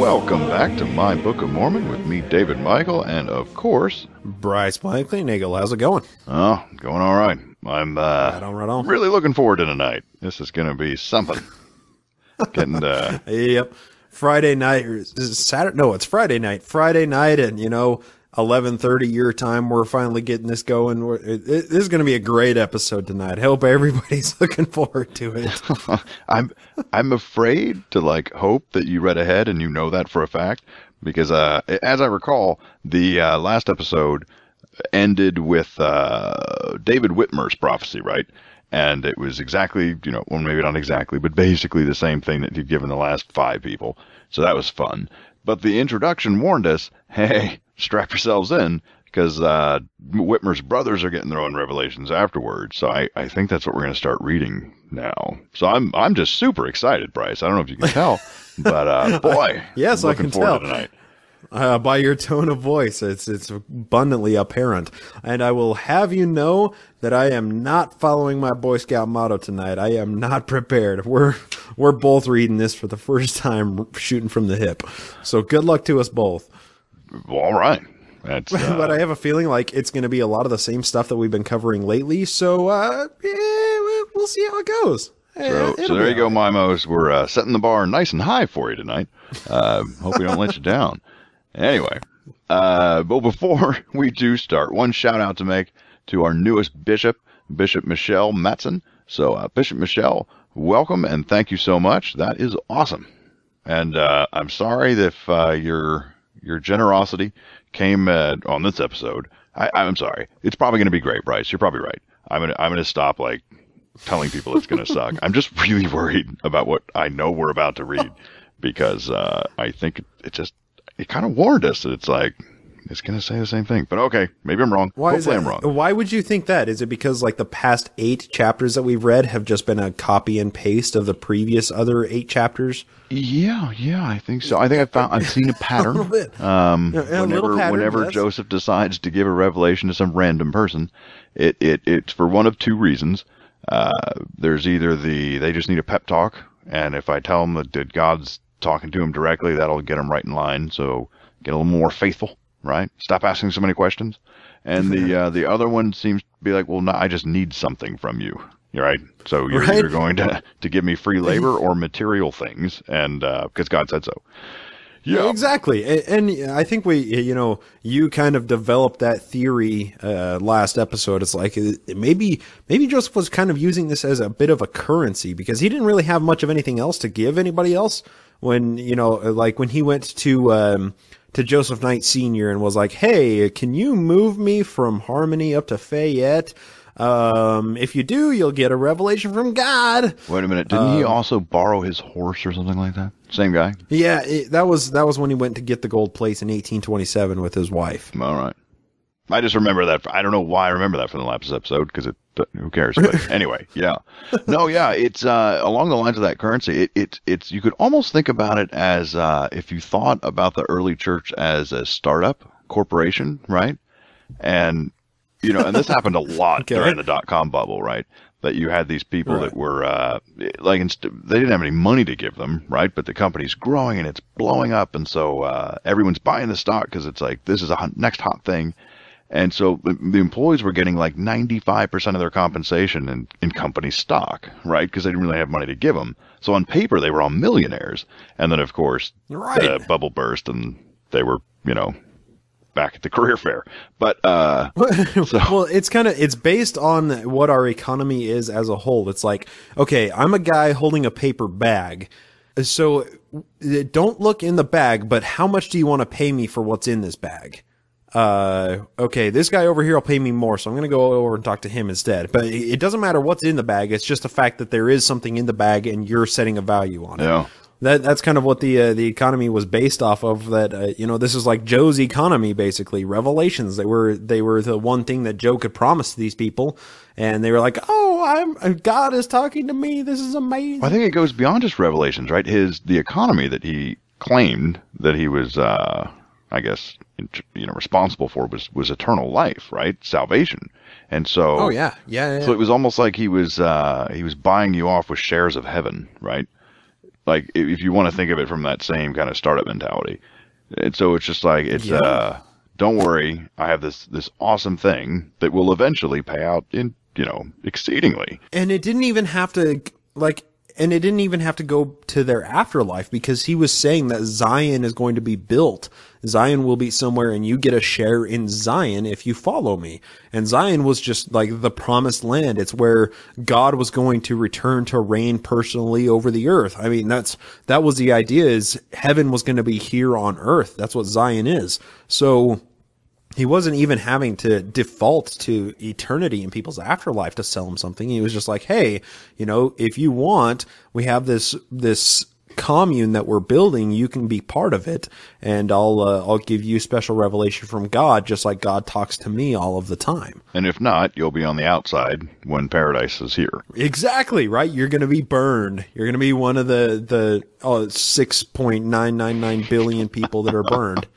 Welcome back to My Book of Mormon with me, David Michael, and of course, Bryce Blankley-Nagel. How's it going? Oh, going all right. I'm right on. really looking forward to tonight. This is going to be something. Getting Yep. Friday night. Is it Saturday? No, it's Friday night. Friday night, and 11:30 your time. We're finally getting this going. This is going to be a great episode tonight. I hope everybody's looking forward to it. I'm afraid to hope that you read ahead and you know that for a fact, because as I recall, the last episode ended with David Whitmer's prophecy, right? And it was exactly, well, maybe not exactly, but basically the same thing that you've given the last 5 people. So that was fun. But the introduction warned us, hey, strap yourselves in, because Whitmer's brothers are getting their own revelations afterwards. So I think that's what we're going to start reading now. So I'm just super excited, Bryce. I don't know if you can tell, but boy, yes, looking I can forward tell. to tonight. By your tone of voice, it's abundantly apparent. And I will have you know that I am not following my Boy Scout motto tonight. I am not prepared. We're both reading this for the first time, shooting from the hip. So good luck to us both. All right. That's, but I have a feeling like it's going to be a lot of the same stuff that we've been covering lately. So we'll see how it goes. So there you go, Mimos. We're setting the bar nice and high for you tonight. Hope we don't let you down. Anyway, but before we do start, one shout out to make to our newest bishop, Bishop Michelle Matson. So Bishop Michelle, welcome and thank you so much. That is awesome. And I'm sorry if your generosity came on this episode. I'm sorry. It's probably going to be great, Bryce. You're probably right. I'm gonna stop telling people it's going to suck. I'm just really worried about what I know we're about to read, because I think it kind of warned us that it's going to say the same thing. But okay, maybe I'm wrong. Hopefully I'm wrong. Why would you think that? Is it because the past 8 chapters that we've read have just been a copy and paste of the previous other 8 chapters? Yeah, I think so. I think I've seen a pattern. A little bit. Whenever yes. Joseph decides to give a revelation to some random person, it's for one of 2 reasons. There's either they just need a pep talk, and if I tell them that God's talking to him directly, that'll get him right in line, so get a little more faithful, right? Stop asking so many questions. And the other one seems to be well, no, I just need something from you, right? So you're either going to give me free labor or material things, and because God said so. Yeah, exactly. And I think you kind of developed that theory last episode. It's maybe Joseph was kind of using this as a bit of a currency, because he didn't really have much of anything else to give anybody else. When when he went to Joseph Knight Sr. and was like, hey, can you move me from Harmony up to Fayette? If you do, you'll get a revelation from God. Wait a minute. Didn't he also borrow his horse or something like that? Same guy? Yeah, that was when he went to get the gold plates in 1827 with his wife. All right. I just remember that. I don't know why I remember that from the last episode, because who cares? But anyway, yeah. No, yeah, it's along the lines of that currency. It's you could almost think about it as if you thought about the early church as a startup corporation, right? And and this happened a lot during the .com bubble, right? That you had these people that were they didn't have any money to give them, right? But the company's growing and it's blowing up, and so everyone's buying the stock because it's this is a next hot thing. And so the employees were getting 95% of their compensation in company stock, right? Because they didn't really have money to give them. So on paper, they were all millionaires. And then, of course, the bubble burst and they were, back at the career fair. But well, it's based on what our economy is as a whole. It's okay, I'm a guy holding a paper bag. So don't look in the bag, but how much do you want to pay me for what's in this bag? Okay, this guy over here will pay me more, so I'm going to go over and talk to him instead. But it doesn't matter what's in the bag. It's just the fact that there is something in the bag and you're setting a value on it. Yeah. That's kind of what the economy was based off of. That this is like Joe's economy, basically. Revelations. They were the one thing that Joe could promise to these people, and they were like, "Oh, God is talking to me. This is amazing." I think it goes beyond just Revelations, right? The economy that he claimed that he was, responsible for was eternal life, right? Salvation, and so. Oh yeah. So it was almost like he was buying you off with shares of heaven, right? Like if you want to think of it from that same kind of startup mentality. And so it's just like, it's, don't worry, I have this awesome thing that will eventually pay out in, exceedingly. And it didn't even have to, go to their afterlife, because he was saying that Zion is going to be built. Zion will be somewhere, and you get a share in Zion if you follow me. And Zion was just like the promised land. It's where God was going to return to reign personally over the earth. I mean, that was the idea, is heaven was going to be here on earth. That's what Zion is. So he wasn't even having to default to eternity in people's afterlife to sell them something. He was just like, hey, if you want, we have this commune that we're building, you can be part of it, and I'll give you special revelation from God, just like God talks to me all of the time. And if not, you'll be on the outside when paradise is here. Exactly, right? You're going to be burned. You're going to be one of the 6.999 billion people that are burned.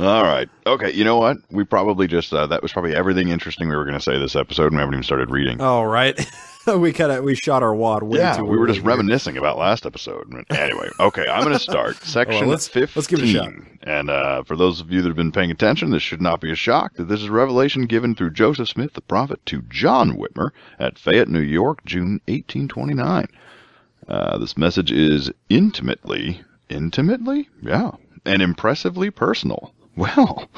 All right. Okay. You know what? We probably just, that was probably everything interesting we were going to say this episode, and we haven't even started reading. All right. we shot our wad way too early. We were just reminiscing about last episode. Anyway, okay, I'm going to start section 15. Let's give it a shot. And for those of you that have been paying attention, this should not be a shock that this is revelation given through Joseph Smith, the prophet, to John Whitmer at Fayette, New York, June 1829. This message is intimately, yeah, and impressively personal. Well,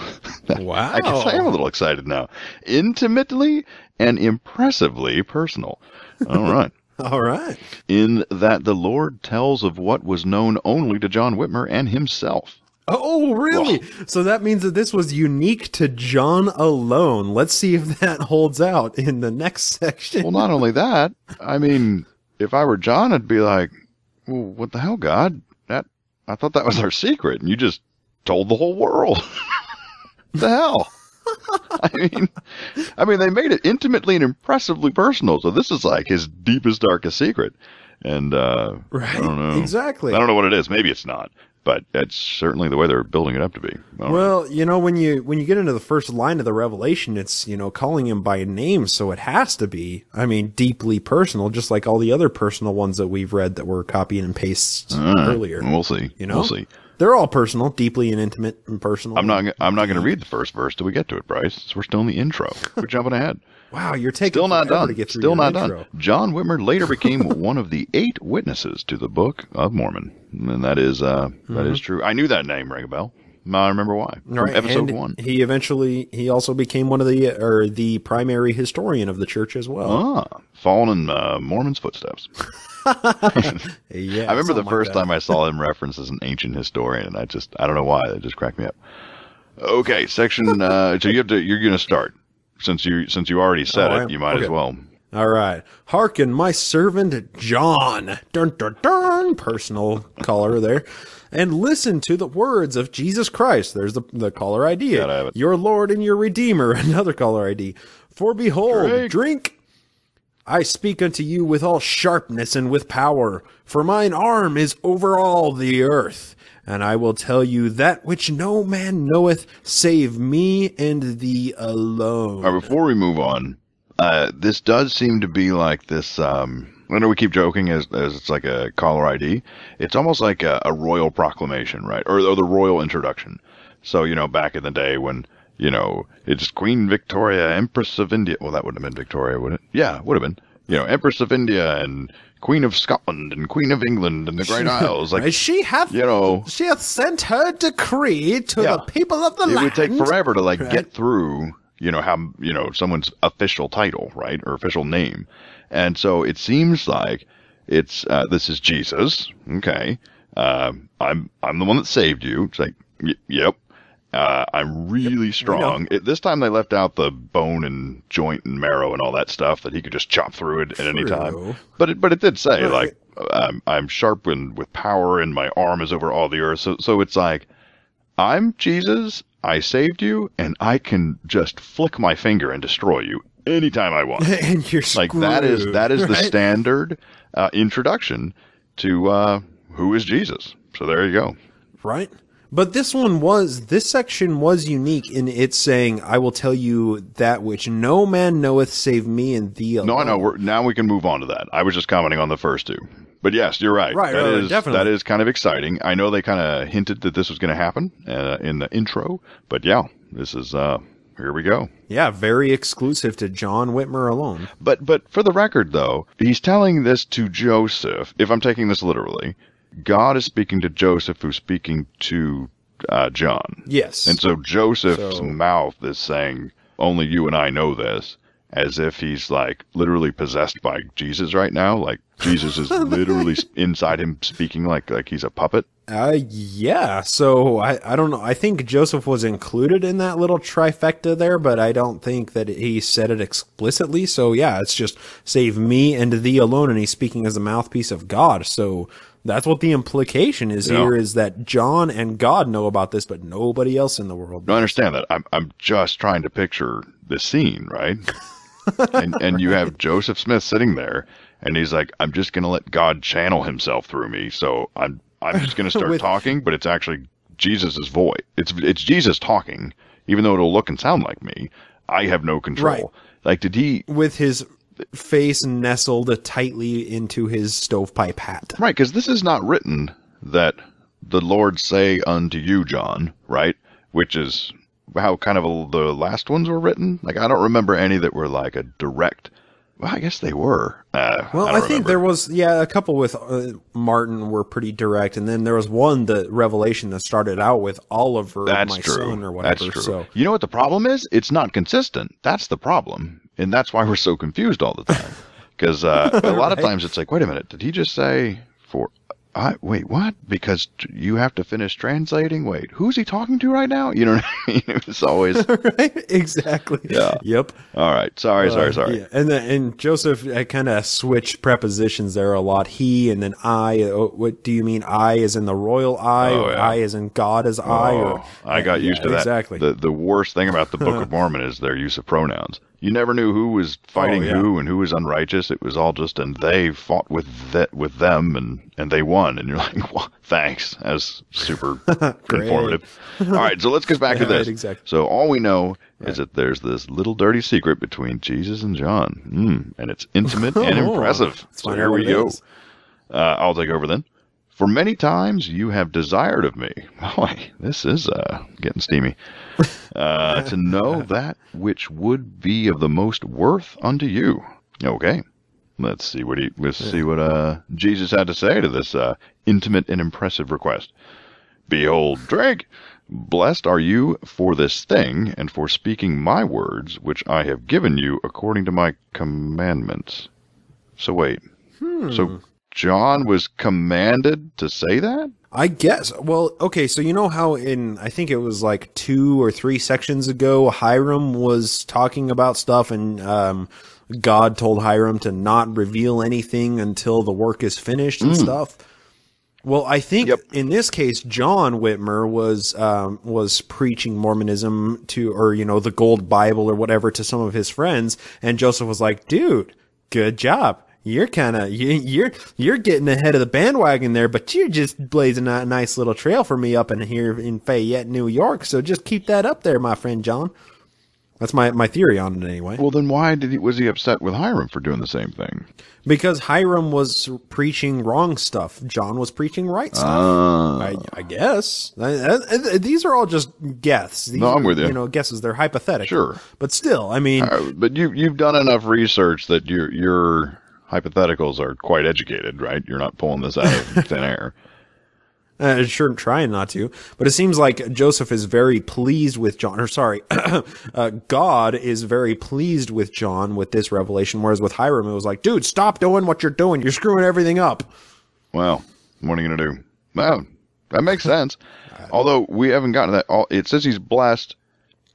wow. I guess I am a little excited now. Intimately and impressively personal. All right. All right. In that the Lord tells of what was known only to John Whitmer and himself. Oh, really? Well, so that means that this was unique to John alone. Let's see if that holds out in the next section. Well, not only that, I mean, if I were John, I'd be like, well, what the hell, God? I thought that was our secret, and you just told the whole world. What the hell? I mean, they made it intimately and impressively personal. So this is like his deepest, darkest secret. And right, I don't know. Exactly. I don't know what it is. Maybe it's not, but it's certainly the way they're building it up to be. Well, when you get into the first line of the revelation, it's calling him by name, so it has to be, deeply personal, just like all the other personal ones that we've read that were copying and pastes earlier. We'll see. We'll see. They're all personal, deeply and intimate and personal. I'm not going to read the first verse till we get to it, Bryce. We're still in the intro. We're jumping ahead. Wow, you're taking still not done. To get through still not intro. Done. John Whitmer later became one of the 8 witnesses to the Book of Mormon, and that is true. I knew that name rang a bell. I remember why. From episode 1. He also became one of the primary historian of the church as well. Following in Mormon's footsteps. Yeah, I remember the first time I saw him referenced as an ancient historian, and I don't know why, that just cracked me up. Okay, section. So you're going to start since you already said it. You might as well. All right. Hearken, my servant John. Dun dun dun. Personal caller there. And listen to the words of Jesus Christ. There's the caller ID. Gotta have it. Your Lord and your Redeemer. Another caller ID. For behold, drink. I speak unto you with all sharpness and with power, for mine arm is over all the earth. And I will tell you that which no man knoweth, save me and thee alone. All right, before we move on, this does seem to be like this, I know we keep joking as it's like a caller ID. It's almost like a royal proclamation, right? Or the royal introduction. So, back in the day when, it's Queen Victoria, Empress of India. Well, that wouldn't have been Victoria, would it? Yeah, it would have been. Empress of India and Queen of Scotland and Queen of England and the Great Isles. Like she hath sent her decree to the people of the land. It would take forever to get through, how someone's official title, right, or official name. And so it seems like it's this is Jesus. Okay, I'm the one that saved you. It's like, yep. I'm really strong. This time they left out the bone and joint and marrow and all that stuff that he could just chop through it at any time. But it did say I'm sharpened with power and my arm is over all the earth. So it's like, I'm Jesus. I saved you, and I can just flick my finger and destroy you anytime I want. And you're screwed. Like that is the standard introduction to who is Jesus. So there you go. Right. But this section was unique in it saying, I will tell you that which no man knoweth save me and thee alone. No, I know. Now we can move on to that. I was just commenting on the first two. But yes, you're right. Right, definitely. That is kind of exciting. I know they kind of hinted that this was going to happen in the intro, but yeah, this is here we go. Yeah, very exclusive to John Whitmer alone. But for the record, though, he's telling this to Joseph. If I'm taking this literally, God is speaking to Joseph, who's speaking to John. Yes. And so Joseph's mouth is saying, only you and I know this, as if he's like literally possessed by Jesus right now. Like Jesus is literally inside him speaking like he's a puppet. Yeah. So I don't know. I think Joseph was included in that little trifecta there, but I don't think that he said it explicitly. So yeah, it's just save me and thee alone. And he's speaking as the mouthpiece of God. So that's what the implication is here, is that John and God know about this, but nobody else in the world knows. I understand that. I'm just trying to picture the scene, right? and you have Joseph Smith sitting there, and he's like, I'm just going to let God channel himself through me. So I'm just going to start talking, but it's actually Jesus's voice. It's Jesus talking, even though it'll look and sound like me. I have no control. Right. Like, did he... With his face nestled tightly into his stovepipe hat. Right, because this is not written that the Lord say unto you, John, right? Which is how kind of the last ones were written. Like, I don't remember any that were like a direct... Well, I guess they were. Well, I think there was, a couple with Martin were pretty direct, and then there was one, the Revelation, that started out with Oliver, son, or whatever. That's true. So. You know what the problem is? It's not consistent. That's the problem. And that's why we're so confused all the time. Because a lot of times it's like, wait a minute, did he just say for... wait, what? Because you have to finish translating? Wait, who's he talking to right now? You know what I mean? It's always... Right? Exactly. Yeah. Yep. All right. Sorry. Yeah. And Joseph kind of switched prepositions there a lot. He and then I. What do you mean? I is in the royal I, or I is in God as I? Or, I got used to that. Exactly. The worst thing about the Book of Mormon is their use of pronouns. You never knew who was fighting who and who was unrighteous. It was all just, and they fought with them, and they won. And you're like, well, thanks. That's super informative. All right, so let's get back to this. Right, exactly. So all we know is that there's this little dirty secret between Jesus and John, and it's intimate and impressive. So here we go. I'll take over then. For many times you have desired of me. Boy, this is getting steamy. To know that which would be of the most worth unto you. Okay. Let's see what Jesus had to say to this intimate and impressive request. Behold, drink. Blessed are you for this thing, and for speaking my words, which I have given you according to my commandments. So wait. So John was commanded to say that? I guess. Well, okay, so you know how I think it was like 2 or 3 sections ago, Hiram was talking about stuff, and God told Hiram to not reveal anything until the work is finished and stuff. Well, I think in this case, John Whitmer was preaching Mormonism or the Gold Bible or whatever to some of his friends, and Joseph was like, "Dude, good job. You're you're getting ahead of the bandwagon there, but you're just blazing a nice little trail for me up in here in Fayette, New York. So just keep that up there, my friend John." That's my theory on it anyway. Well, then why was he upset with Hiram for doing the same thing? Because Hiram was preaching wrong stuff. John was preaching right stuff. I guess. These are all just guesses. I'm with you. Guesses. They're hypothetical. Sure. But still, I mean. But you've done enough research that your hypotheticals are quite educated, right? You're not pulling this out of thin air. Sure, trying not to, but it seems like Joseph is very pleased with John, God is very pleased with John with this revelation, whereas with Hiram, it was like, dude, stop doing what you're doing. You're screwing everything up. Well, what are you going to do? Well, that makes sense. Although we haven't gotten that. It says he's blessed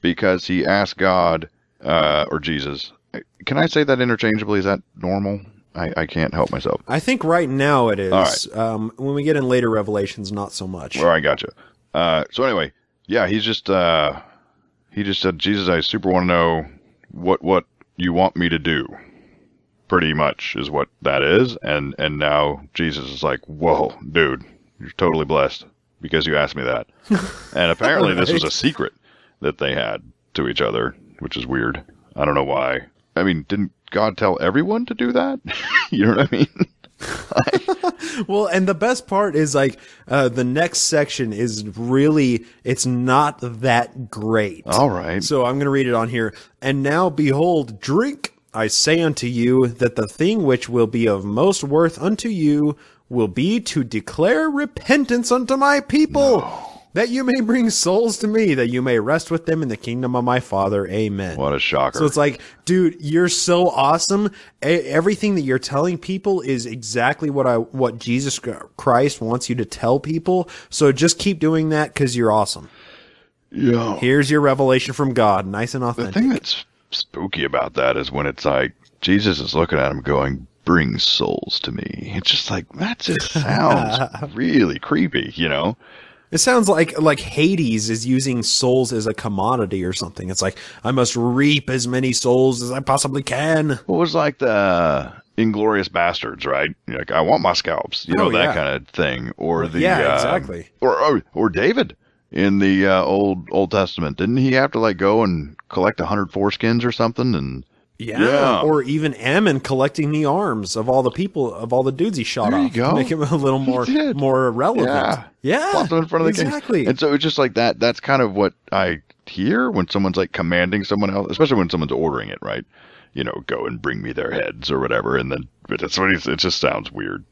because he asked God, or Jesus. Can I say that interchangeably? Is that normal? I can't help myself. I think right now it is. All right. When we get in later revelations, not so much. All right, gotcha. So anyway, yeah, he just said, Jesus, I super want to know what you want me to do. Pretty much is what that is. And now Jesus is like, whoa, dude, you're totally blessed because you asked me that. And apparently this was a secret that they had to each other, which is weird. I don't know why. I mean, didn't God tell everyone to do that? You know what I mean? Well, and the best part is like the next section is really, it's not that great. All right. So I'm going to read it on here. And now behold, drink, I say unto you, that the thing which will be of most worth unto you will be to declare repentance unto my people. No. That you may bring souls to me, that you may rest with them in the kingdom of my Father. Amen. What a shocker. So it's like, dude, you're so awesome. Everything that you're telling people is exactly what Jesus Christ wants you to tell people. So just keep doing that because you're awesome. Yeah. Here's your revelation from God. Nice and authentic. The thing that's spooky about that is when it's like, Jesus is looking at him going, bring souls to me. It's just like, that just sounds really creepy, you know? It sounds like Hades is using souls as a commodity or something. It's like, I must reap as many souls as I possibly can. Well, it was like the Inglorious Bastards, right? You're like, I want my scalps, you know, that kind of thing. Or exactly. Or David in the Old Testament. Didn't he have to like go and collect 100 foreskins or something? And yeah, or even Ammon collecting the arms of all the people, of all the dudes he shot off. To make him a little more relevant. Yeah. Plopped him in front of the exactly. king. And so it's just like that. That's kind of what I hear when someone's like commanding someone else, especially when someone's ordering it, right? You know, go and bring me their heads or whatever. And then, but that's what it just sounds weird.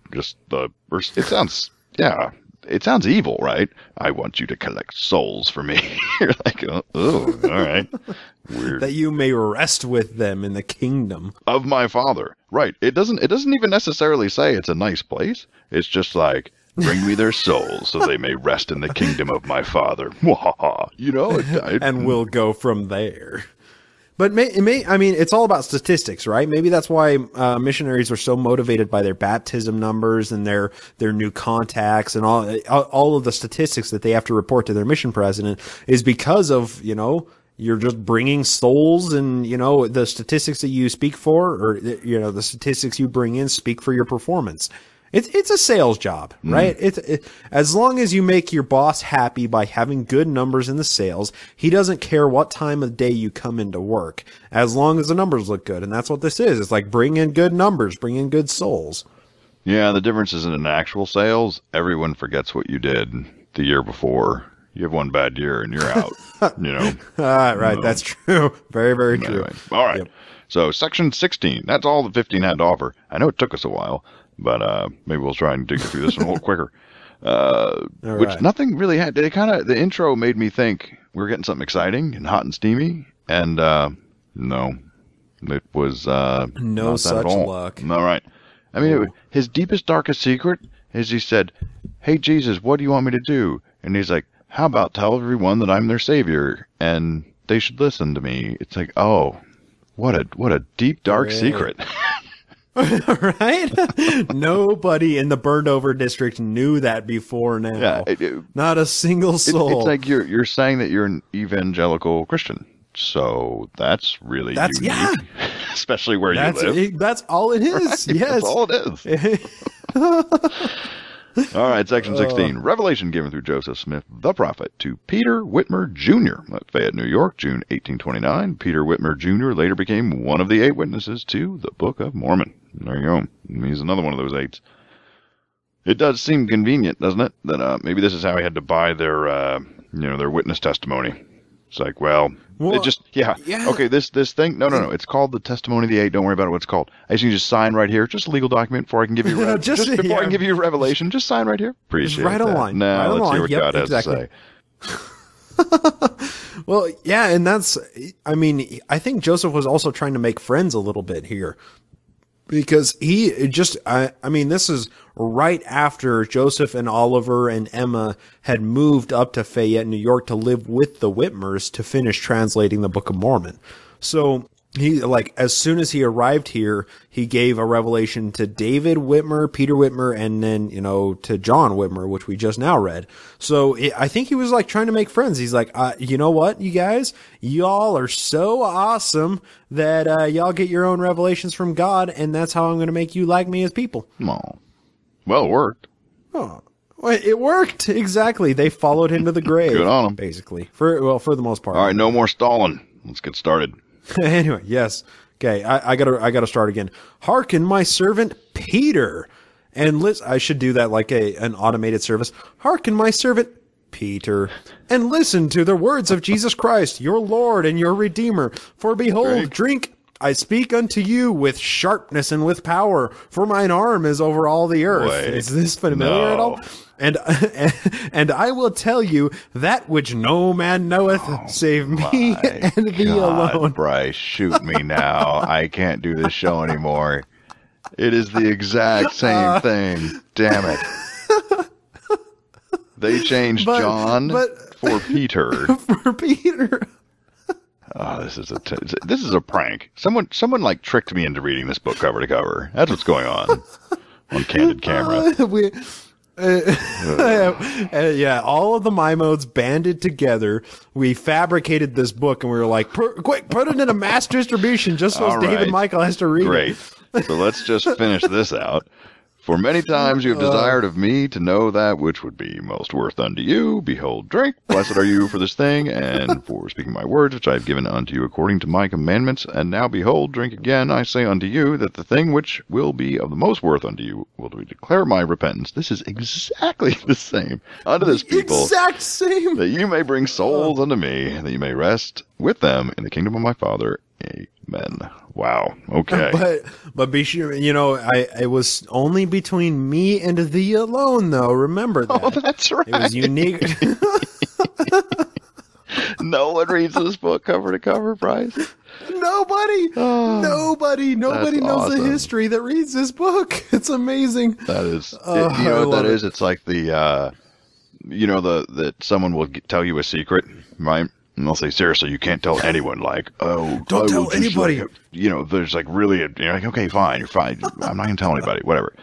It sounds evil, right? I want you to collect souls for me. You're like, oh, all right. Weird. That you may rest with them in the kingdom of my Father. Right. It doesn't even necessarily say it's a nice place. It's just like, bring me their souls so they may rest in the kingdom of my Father. You know, and we'll go from there. But it's all about statistics, right? Maybe that's why missionaries are so motivated by their baptism numbers and their new contacts and all of the statistics that they have to report to their mission president is because of, you know, you're just bringing souls and, you know, the statistics that you speak for or, you know, the statistics you bring in speak for your performance. It's a sales job, right? As long as you make your boss happy by having good numbers in the sales, he doesn't care what time of day you come into work, as long as the numbers look good. And that's what this is. It's like bring in good numbers, bring in good souls. Yeah, the difference is in actual sales, everyone forgets what you did the year before. You have one bad year and you're out, you know. Right, that's true. Very, very true. Anyway, all right. Yep. So section 16, that's all the 15 had to offer. I know it took us a while. But maybe we'll try and dig through this one a little quicker. Which nothing really had. The intro made me think we were getting something exciting and hot and steamy. And no, it was no such luck. All right. I mean, his deepest, darkest secret is he said, "Hey Jesus, what do you want me to do?" And he's like, "How about tell everyone that I'm their savior and they should listen to me?" It's like, oh, what a deep, dark secret. Right? Nobody in the burned over district knew that before now. Yeah, not a single soul. It's like you're saying that you're an evangelical Christian. So that's really unique. Yeah. Especially where you live. That's all it is. Right? Yes. That's all it is. All right, section 16. Revelation given through Joseph Smith, the prophet, to Peter Whitmer Jr. at Fayette, New York, June 1829. Peter Whitmer Jr. later became one of the 8 witnesses to the Book of Mormon. There you go. He's another one of those 8s. It does seem convenient, doesn't it, that maybe this is how he had to buy their, their witness testimony. It's like, well, it just, yeah. Okay, this thing, no. It's called the Testimony of the 8. Don't worry about what's called. I just need to sign right here. Just a legal document before I can give you, I can give you Revelation. Just sign right here. Appreciate it. Right on line. Now, let's hear what God has to say. Well, yeah, and that's, I think Joseph was also trying to make friends a little bit here. Because this is right after Joseph and Oliver and Emma had moved up to Fayette, New York to live with the Whitmers to finish translating the Book of Mormon. So he, as soon as he arrived here, he gave a revelation to David Whitmer, Peter Whitmer, and then, to John Whitmer, which we just now read. So I think he was trying to make friends. He's like, you know what, you guys, y'all are so awesome that, y'all get your own revelations from God. And that's how I'm going to make you like me as people. Oh, well, it worked. Oh, it worked. Exactly. They followed him to the grave. Good on him. Basically. For the most part. All right. No more stalling. Let's get started. Anyway, yes. Okay, I gotta start again. Hearken, my servant Peter, And I should do that like an automated service. Hearken, my servant Peter, and listen to the words of Jesus Christ, your Lord and your Redeemer. For behold, drink, I speak unto you with sharpness and with power, for mine arm is over all the earth. Wait, is this familiar at all? And I will tell you that which no man knoweth, save me and thee alone. Bryce, shoot me now. I can't do this show anymore. It is the exact same thing. Damn it. They changed John for Peter. For Peter. Oh, this is a prank. Someone like tricked me into reading this book cover to cover. That's what's going on Candid Camera. Yeah, all of the Mimodes banded together. We fabricated this book, and we were like, quick, put it in a mass distribution just so David Michael has to read it. Great. So let's just finish this out. For many times you have desired of me to know that which would be most worth unto you. Behold, drink. Blessed are you for this thing, and for speaking my words, which I have given unto you according to my commandments. And now, behold, drink again. I say unto you that the thing which will be of the most worth unto you will be declare my repentance. This is exactly the same unto this people. Exact same. That you may bring souls unto me, that you may rest with them in the kingdom of my Father. Amen. Wow. Okay. But be sure, it was only between me and thee alone, though. Remember that. Oh, that's right. It was unique. No one reads this book cover to cover, Bryce. Nobody knows the history that reads this book. It's amazing. That is, you know what that is? It's like that someone will tell you a secret, right? And they'll say, seriously, you can't tell anyone, don't tell anybody. There's really, you're like, okay, fine, you're fine. I'm not going to tell anybody, whatever.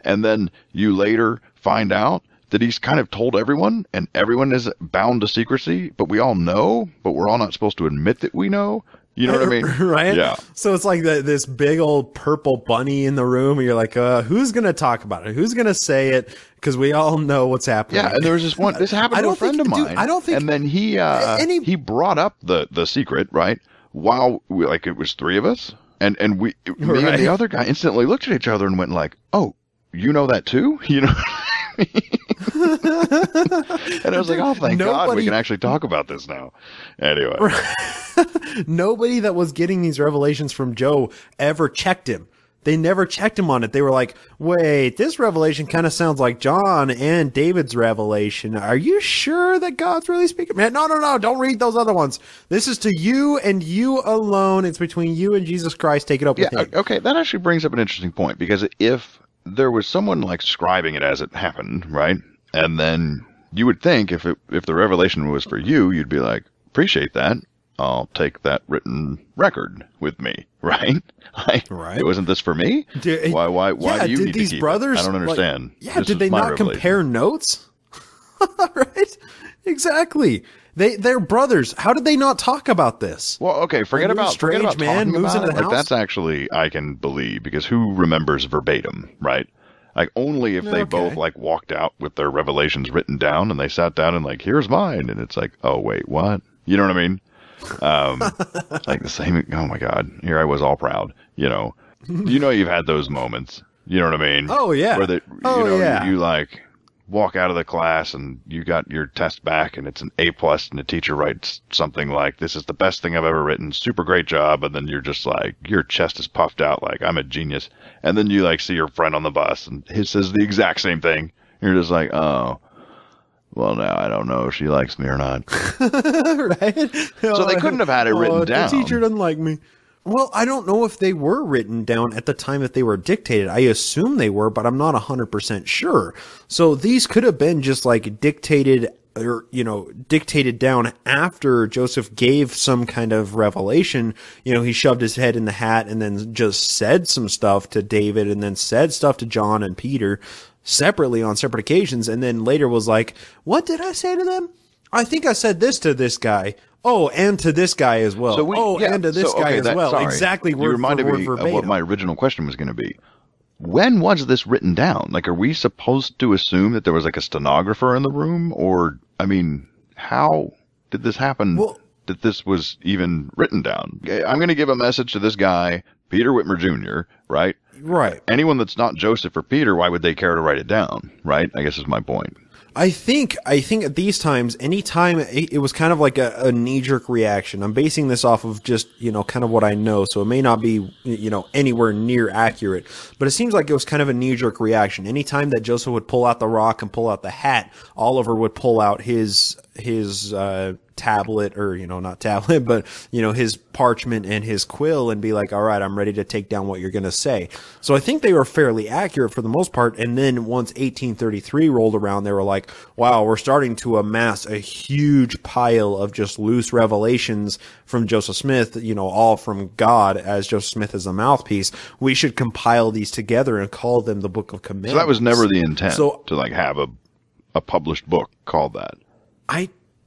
And then you later find out that he's kind of told everyone, and everyone is bound to secrecy, but we all know, but we're all not supposed to admit that we know. You know what I mean? Right? Yeah. So it's like this big old purple bunny in the room, and you're like, who's going to talk about it? Who's going to say it? Because we all know what's happening. Yeah, and there was this happened to a friend of mine. I don't think. And then he brought up the secret, right? While it was three of us, and me and the other guy instantly looked at each other and went like, oh, you know that too? You know what I mean? And I was like, oh, thank God we can actually talk about this now. Anyway. Nobody that was getting these revelations from Joe ever checked him. They never checked him on it. They were like, wait, this revelation kind of sounds like John and David's revelation. Are you sure that God's really speaking? Man, no, don't read those other ones. This is to you and you alone. It's between you and Jesus Christ. Take it up with him. Okay, that actually brings up an interesting point, because if there was someone scribing it as it happened, right? And then you would think if the revelation was for you, you'd be like, appreciate that. I'll take that written record with me, right? Right. Wasn't this for me? Why do you need these to keep brothers, it? I don't understand. Did they not compare notes? Right? Exactly. They're brothers. How did they not talk about this? Well, okay, forget about strange man moves into the house. That's actually, I can believe, because who remembers verbatim, right? Only if they both walked out with their revelations written down and they sat down and here's mine, and it's like, oh wait, what? You know what I mean? The same. Oh my God! Here I was all proud. You've had those moments. You know what I mean? Oh yeah. Where you walk out of the class and you got your test back and it's an A+, and the teacher writes something like, "This is the best thing I've ever written. Super great job." And then you're just your chest is puffed out I'm a genius. And then you see your friend on the bus and he says the exact same thing. You're just like, oh. Well, now I don't know if she likes me or not. Right? So they couldn't have had it written down. The teacher doesn't like me. Well, I don't know if they were written down at the time that they were dictated. I assume they were, but I'm not 100% sure. So these could have been just dictated or, dictated down after Joseph gave some kind of revelation. He shoved his head in the hat and then just said some stuff to David and then said stuff to John and Peter separately on separate occasions, and then later was like, what did I say to them? I think I said this to this guy. Oh, and to this guy as well. And to this guy as well. Sorry. Exactly. You reminded me of what my original question was going to be. When was this written down? Are we supposed to assume that there was a stenographer in the room? Or, how did this happen that this was even written down? I'm going to give a message to this guy, Peter Whitmer Jr., right? Right. Anyone that's not Joseph or Peter, why would they care to write it down, right? I guess is my point. I think at these times, anytime it was kind of like a knee-jerk reaction. I'm basing this off of just, kind of what I know, so it may not be, anywhere near accurate, but it seems like it was kind of a knee-jerk reaction. Anytime that Joseph would pull out the rock and pull out the hat, Oliver would pull out his tablet, or not tablet, but his parchment and his quill, and be like, all right, I'm ready to take down what you're going to say. So I think they were fairly accurate for the most part. And then once 1833 rolled around, they were like, wow, we're starting to amass a huge pile of just loose revelations from Joseph Smith, all from God, as Joseph Smith is the mouthpiece. We should compile these together and call them the Book of Commandments. So that was never the intent, to like have a published book called that.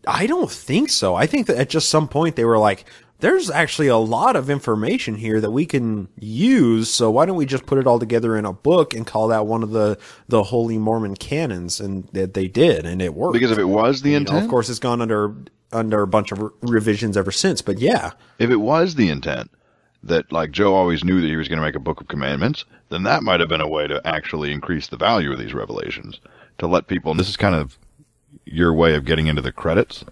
I don't think so. I think that at just some point they were like, there's actually a lot of information here that we can use, so why don't we just put it all together in a book and call that one of the Holy Mormon canons? And they did, and it worked. Because if it was the intent? Of course, it's gone under a bunch of revisions ever since, but yeah. If it was the intent that, like, Joe always knew that he was going to make a Book of Commandments, then that might have been a way to actually increase the value of these revelations, to let people, and this is kind of your way of getting into the credits.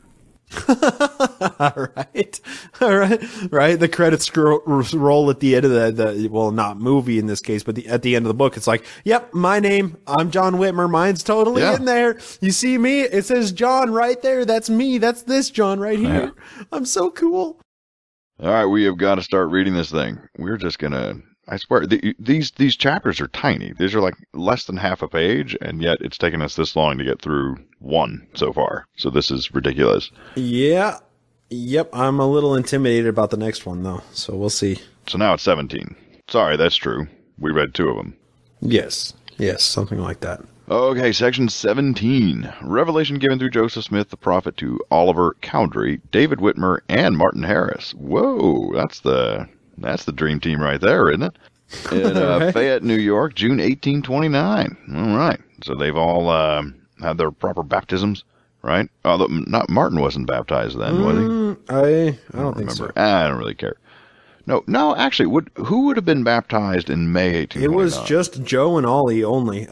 Right. The credits roll at the end of the well, not movie in this case, but at the end of the book, it's like, yep, my name, I'm John Whitmer. Mine's totally in there. You see me? It says John right there. That's me. That's this John right here. Yeah. I'm so cool. All right, we have got to start reading this thing. We're just gonna. I swear, these chapters are tiny. These are like less than half a page, and yet it's taken us this long to get through one so far. So this is ridiculous. Yeah. Yep. I'm a little intimidated about the next one, though. So we'll see. So now it's 17. Sorry, that's true. We read 2 of them. Yes. Something like that. Okay, section 17. Revelation given through Joseph Smith, the prophet, to Oliver Cowdery, David Whitmer, and Martin Harris. Whoa, that's the dream team right there, isn't it? In Right. Fayette, New York, June 1829. All right. So they've all had their proper baptisms, right? Although Martin wasn't baptized then, was he? I don't think so. I don't really care. No. Actually, who would have been baptized in May 1829? It was just Joe and Ollie only.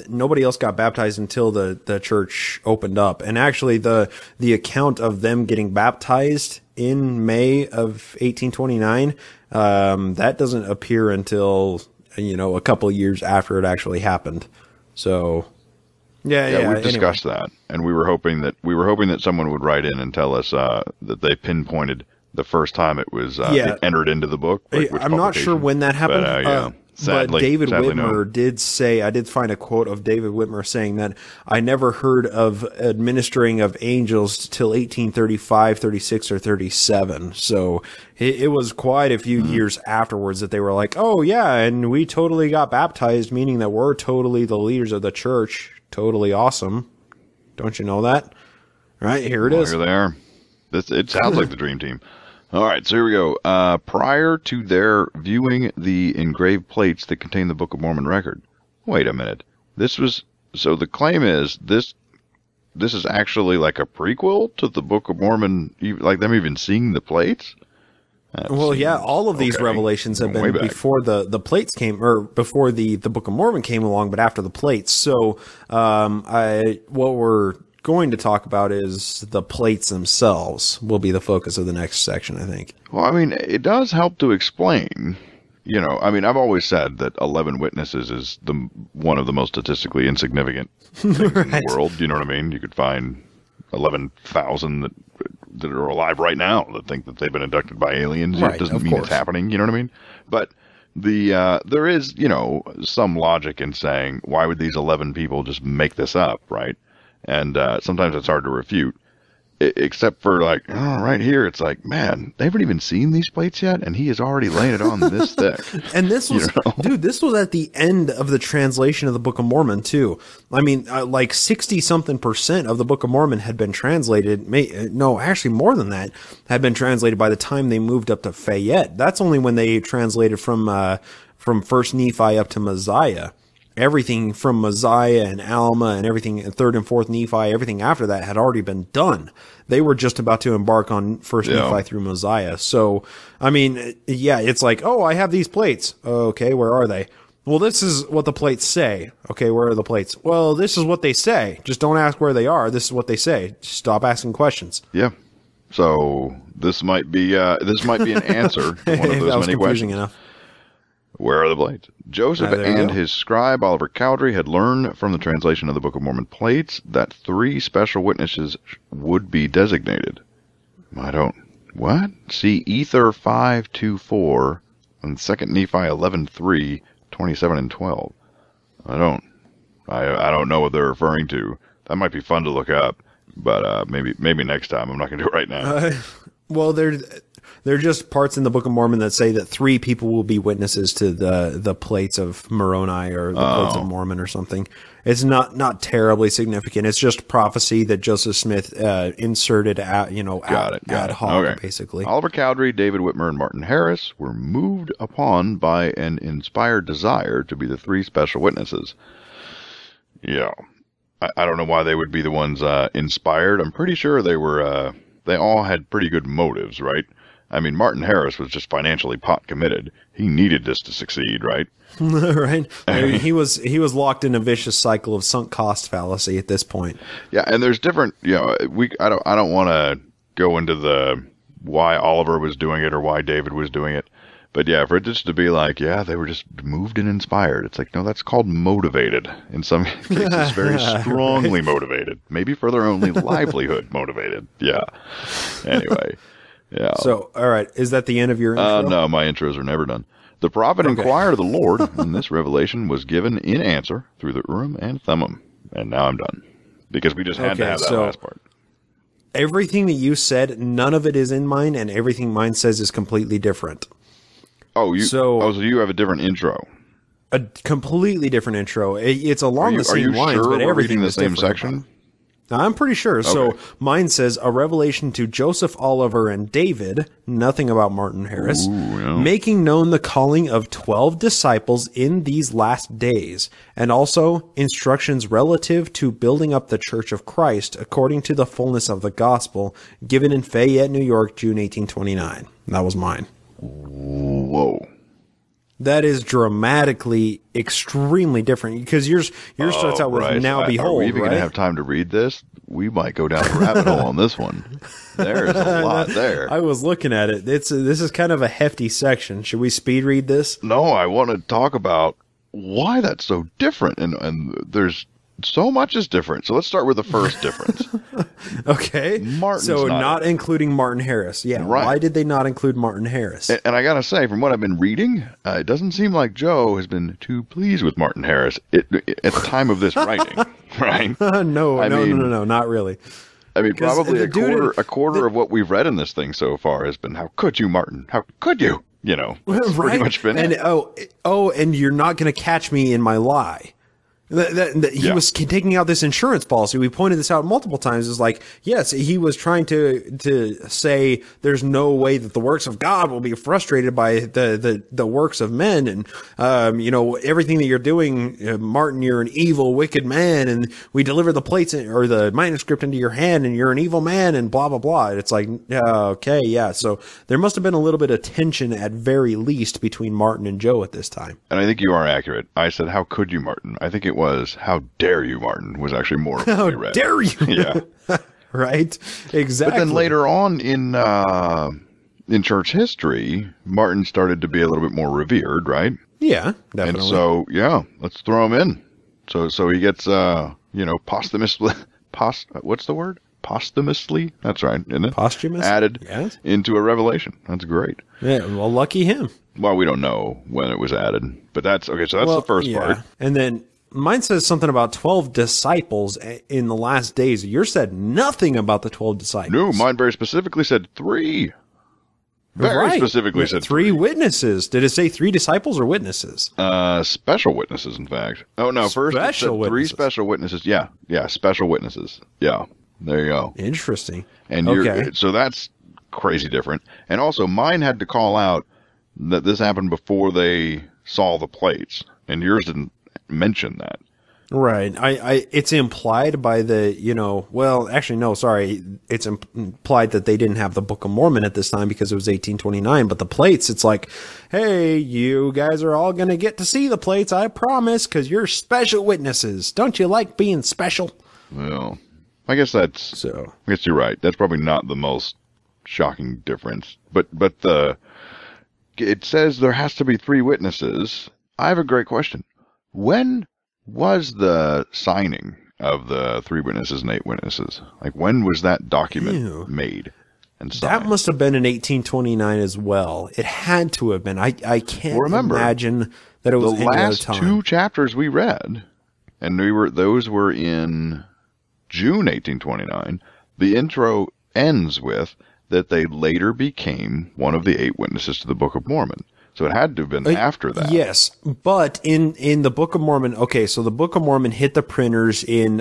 Nobody else got baptized until the church opened up. And actually, the account of them getting baptized in May of 1829, that doesn't appear until a couple of years after it actually happened. So yeah, we've discussed that, and we were hoping that someone would write in and tell us that they pinpointed the first time it was it entered into the book. I'm not sure when that happened. Sadly, but David Whitmer no. did say, I did find a quote of David Whitmer saying that I never heard of administering of angels till 1835, 36, or 37. So it was quite a few years afterwards that they were like, oh yeah, and we totally got baptized, meaning that we're totally the leaders of the church. Totally awesome. Don't you know that? Right, here it is. Here they are. It sounds like the dream team. All right, so here we go. Prior to their viewing the engraved plates that contain the Book of Mormon record. Wait a minute. So the claim is this is actually like a prequel to the Book of Mormon, like them even seeing the plates? Well, yeah, all of these revelations have been before the plates came, or before the Book of Mormon came along, but after the plates. So, what we're going to talk about is the plates themselves will be the focus of the next section, I think. Well, I mean, it does help to explain, I've always said that 11 witnesses is one of the most statistically insignificant things in the world. You know what I mean? You could find 11,000 that are alive right now that think that they've been abducted by aliens. Right, it doesn't mean it's happening. You know what I mean? But there is, some logic in saying, why would these 11 people just make this up, right? And sometimes it's hard to refute, except for right here, it's like, man, they haven't even seen these plates yet, and he is already laying it on this thick. And this was, dude, this was at the end of the translation of the Book of Mormon, too. I mean, like 60-something% of the Book of Mormon had been translated. No, actually more than that had been translated by the time they moved up to Fayette. That's only when they translated from First Nephi up to Mosiah. Everything from Mosiah and Alma and everything, 3rd and 4th Nephi, everything after that had already been done. They were just about to embark on First Nephi through Mosiah. So, I mean, yeah, it's like, oh, I have these plates. Okay, where are they? Well, this is what the plates say. Okay, where are the plates? Well, this is what they say. Just don't ask where they are. This is what they say. Stop asking questions. Yeah. So this might be an answer to one of those many questions. Enough. Where are the plates? Joseph and his scribe Oliver Cowdery had learned from the translation of the Book of Mormon plates that 3 special witnesses would be designated. What? See Ether 5:2-4 and 2 Nephi 11:3, 27 and 12. I don't know what they're referring to. That might be fun to look up, but maybe next time. I'm not going to do it right now. Well, they're just parts in the Book of Mormon that say that 3 people will be witnesses to the plates of Moroni or the plates of Mormon or something. It's not terribly significant. It's just prophecy that Joseph Smith inserted ad hoc, basically. Oliver Cowdery, David Whitmer, and Martin Harris were moved upon by an inspired desire to be the 3 special witnesses. Yeah. I don't know why they would be the ones inspired. I'm pretty sure they all had pretty good motives, right? I mean, Martin Harris was just financially pot committed. He needed this to succeed, right? Right. I mean, he was locked in a vicious cycle of sunk cost fallacy at this point. Yeah, and there's different. I don't want to go into the why Oliver was doing it or why David was doing it, but yeah, for it just to be like, yeah, they were just moved and inspired. It's like, no, that's called motivated. In some cases, very strongly motivated. Maybe for their only livelihood motivated. Yeah. Anyway. Yeah. So, all right. Is that the end of your intro? No, my intros are never done. The prophet inquired of the Lord, and this revelation was given in answer through the Urim and Thummim. And now I'm done. Because we just had to have that last part. Everything that you said, none of it is in mine, and everything mine says is completely different. So you have a different intro. A completely different intro. It's along the same lines, but everything is different. Are you sure we're reading the same section? I'm pretty sure. Okay. So mine says a revelation to Joseph Oliver and David, nothing about Martin Harris, making known the calling of 12 disciples in these last days, and also instructions relative to building up the Church of Christ according to the fullness of the gospel, given in Fayette, New York, June 1829. That was mine. Whoa. That is dramatically, extremely different because yours starts out with "Now behold." Are we even going to have time to read this? We might go down the rabbit hole on this one. There's a lot there. I was looking at it. This is kind of a hefty section. Should we speed read this? No, I want to talk about why that's so different, and there's so much is different. So let's start with the first difference. Okay. Martin's not including Martin Harris. Yeah. Right. Why did they not include Martin Harris? And I got to say, from what I've been reading, it doesn't seem like Joe has been too pleased with Martin Harris at the time of this writing, right? No, not really. I mean, probably a quarter of what we've read in this thing so far has been, how could you, Martin? How could you? Right? Pretty much been and it. And you're not going to catch me in my lie. He was taking out this insurance policy. We pointed this out multiple times. It's like, yes, he was trying to say there's no way that the works of God will be frustrated by the works of men. And, everything that you're doing, Martin, you're an evil, wicked man. And we deliver the plates or the manuscript into your hand and you're an evil man and blah, blah, blah. It's like, okay. Yeah. So there must have been a little bit of tension at very least between Martin and Joe at this time. And I think you are accurate. I said, how could you, Martin? I think it was "How dare you, Martin" was actually more how dare you. Yeah. Right, exactly. But then later on in church history, Martin started to be a little bit more revered, right? Yeah, definitely. And so let's throw him in. So he gets posthumously what's the word? Posthumously, that's right, isn't it? Posthumous added into a revelation. That's great. Yeah, well, lucky him. Well, we don't know when it was added, but that's okay. So that's the first part. And then mine says something about 12 disciples in the last days. Yours said nothing about the 12 disciples. No, mine very specifically said 3. Very specifically said 3 witnesses. Did it say 3 disciples or witnesses? Special witnesses, in fact. Oh, no, first it said 3 special witnesses. Yeah, special witnesses. Yeah, there you go. Interesting. And so that's crazy different. And also, mine had to call out that this happened before they saw the plates, and yours didn't mention that. Right. It's implied by the, well, actually, no, sorry. It's implied that they didn't have the Book of Mormon at this time because it was 1829. But the plates, it's like, hey, you guys are all going to get to see the plates, I promise, because you're special witnesses. Don't you like being special? Well, I guess I guess you're right. That's probably not the most shocking difference. But it says there has to be 3 witnesses. I have a great question. When was the signing of the 3 witnesses and 8 witnesses? Like, when was that document made and signed? That must have been in 1829 as well. It had to have been. I can't imagine that it was the last 2 chapters we read, and those were in June 1829. The intro ends with that they later became one of the 8 witnesses to the Book of Mormon. So it had to have been after that. Yes, but in the Book of Mormon, okay, so the Book of Mormon hit the printers in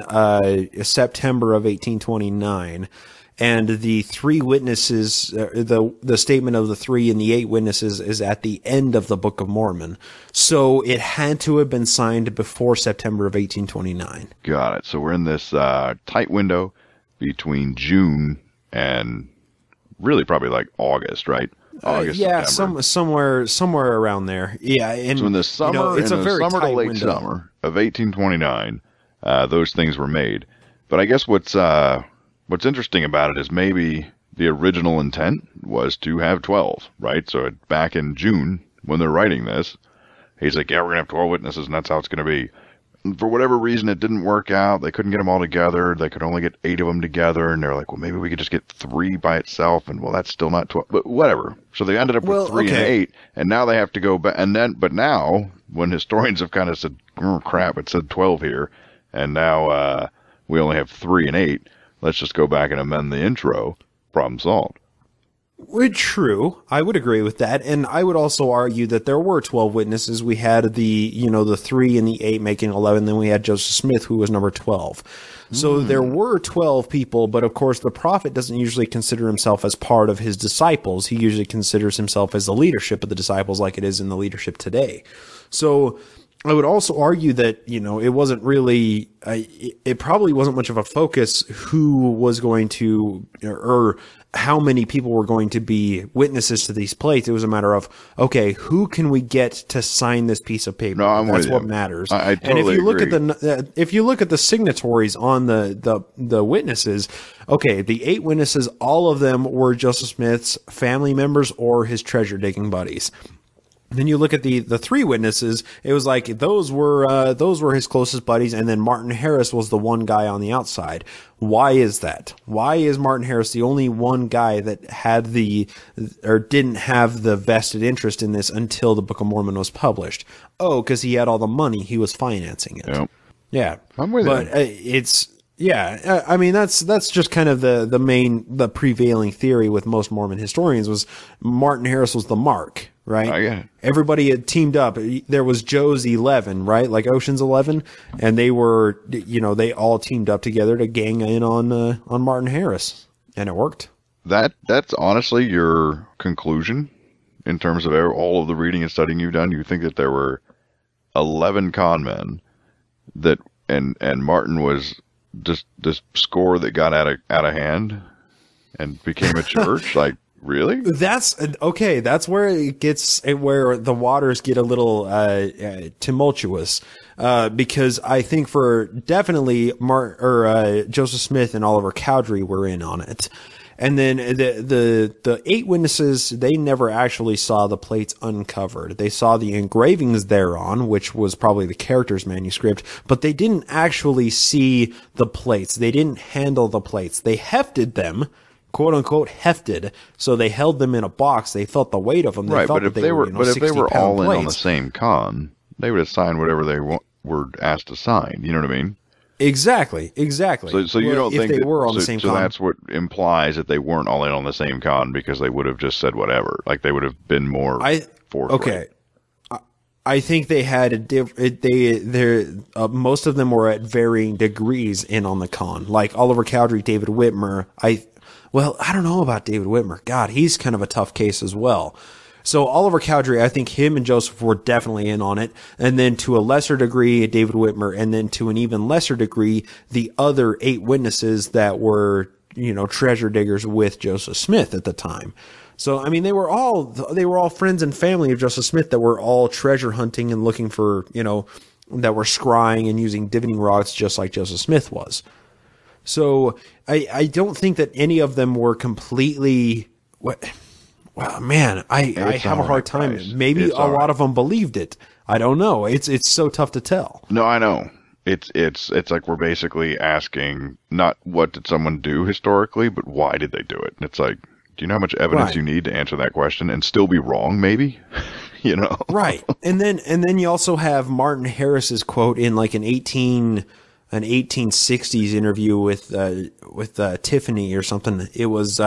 September of 1829, and the 3 witnesses, the statement of the 3 and the 8 witnesses is at the end of the Book of Mormon. So it had to have been signed before September of 1829. Got it. So we're in this tight window between June and really probably like August, right? August, yeah, September. somewhere around there. Yeah, and so in the summer, it's a very summer tight to late window. summer of 1829, those things were made. But I guess what's interesting about it is maybe the original intent was to have 12, right? So back in June when they're writing this, he's like, yeah, we're gonna have 12 witnesses, and that's how it's gonna be. And for whatever reason, it didn't work out. They couldn't get them all together. They could only get 8 of them together, and they're like, well, maybe we could just get 3 by itself, and well, that's still not 12, but whatever. So they ended up with 3 and 8, and now they have to go back. But now, when historians have kind of said, oh, crap, it said 12 here, and now we only have 3 and 8. Let's just go back and amend the intro. Problem solved. Well, true. I would agree with that. And I would also argue that there were 12 witnesses. We had the 3 and the 8 making 11. Then we had Joseph Smith, who was number 12. So there were 12 people, but of course the prophet doesn't usually consider himself as part of his disciples. He usually considers himself as the leadership of the disciples, like it is in the leadership today. So I would also argue that, it wasn't really, it probably wasn't much of a focus who was going to, or how many people were going to be witnesses to these plates. It was a matter of, okay, who can we get to sign this piece of paper? No, That's what matters. I totally and if you agree. look at if you look at the signatories on the witnesses, okay, the 8 witnesses, all of them were Joseph Smith's family members or his treasure digging buddies. Then you look at the 3 witnesses, it was like those were his closest buddies, and then Martin Harris was the one guy on the outside. Why is that? Why is Martin Harris the only one guy that had didn't have the vested interest in this until the Book of Mormon was published? Oh, because he had all the money, he was financing it. Yep. Yeah, I'm with you. Yeah, I mean that's just kind of the prevailing theory with most Mormon historians was Martin Harris was the mark, right? I get it. Everybody had teamed up. There was Joe's 11, right? Like Ocean's 11, and they were, they all teamed up together to gang in on Martin Harris, and it worked. That's honestly your conclusion in terms of all of the reading and studying you've done. You think that there were 11 con men and Martin was just this score that got out of hand and became a church. Like, really? That's okay. That's where where the waters get a little tumultuous, because I think for definitely Joseph Smith and Oliver Cowdery were in on it. And then the 8 witnesses, they never actually saw the plates uncovered. They saw the engravings thereon, which was probably the character's manuscript, but they didn't actually see the plates. They didn't handle the plates. They hefted them, quote unquote hefted, so they held them in a box. They felt the weight of them. They right, felt but if they were all in plates. on the same con, they would have signed whatever they were asked to sign. You know what I mean? Exactly. So you don't think they were on the same con? So that's what implies that they weren't all in on the same con because they would have just said whatever. Like they would have been more forthright. Okay. I think they had most of them were at varying degrees in on the con. Like Oliver Cowdery, David Whitmer. I don't know about David Whitmer. God, he's kind of a tough case as well. So Oliver Cowdery, I think him and Joseph were definitely in on it. And then to a lesser degree, David Whitmer, and then to an even lesser degree, the other 8 witnesses that were, treasure diggers with Joseph Smith at the time. So, I mean, they were all friends and family of Joseph Smith that were all treasure hunting and looking for, that were scrying and using divining rods just like Joseph Smith was. So I don't think that any of them were completely, well, man, I have a hard time. Maybe a lot of them believed it. I don't know. It's so tough to tell. No, I know. It's like we're basically asking not what did someone do historically, but why did they do it? It's like, do you know how much evidence you need to answer that question and still be wrong, maybe? Right. And then you also have Martin Harris's quote in like an 1860s interview with Tiffany or something. It was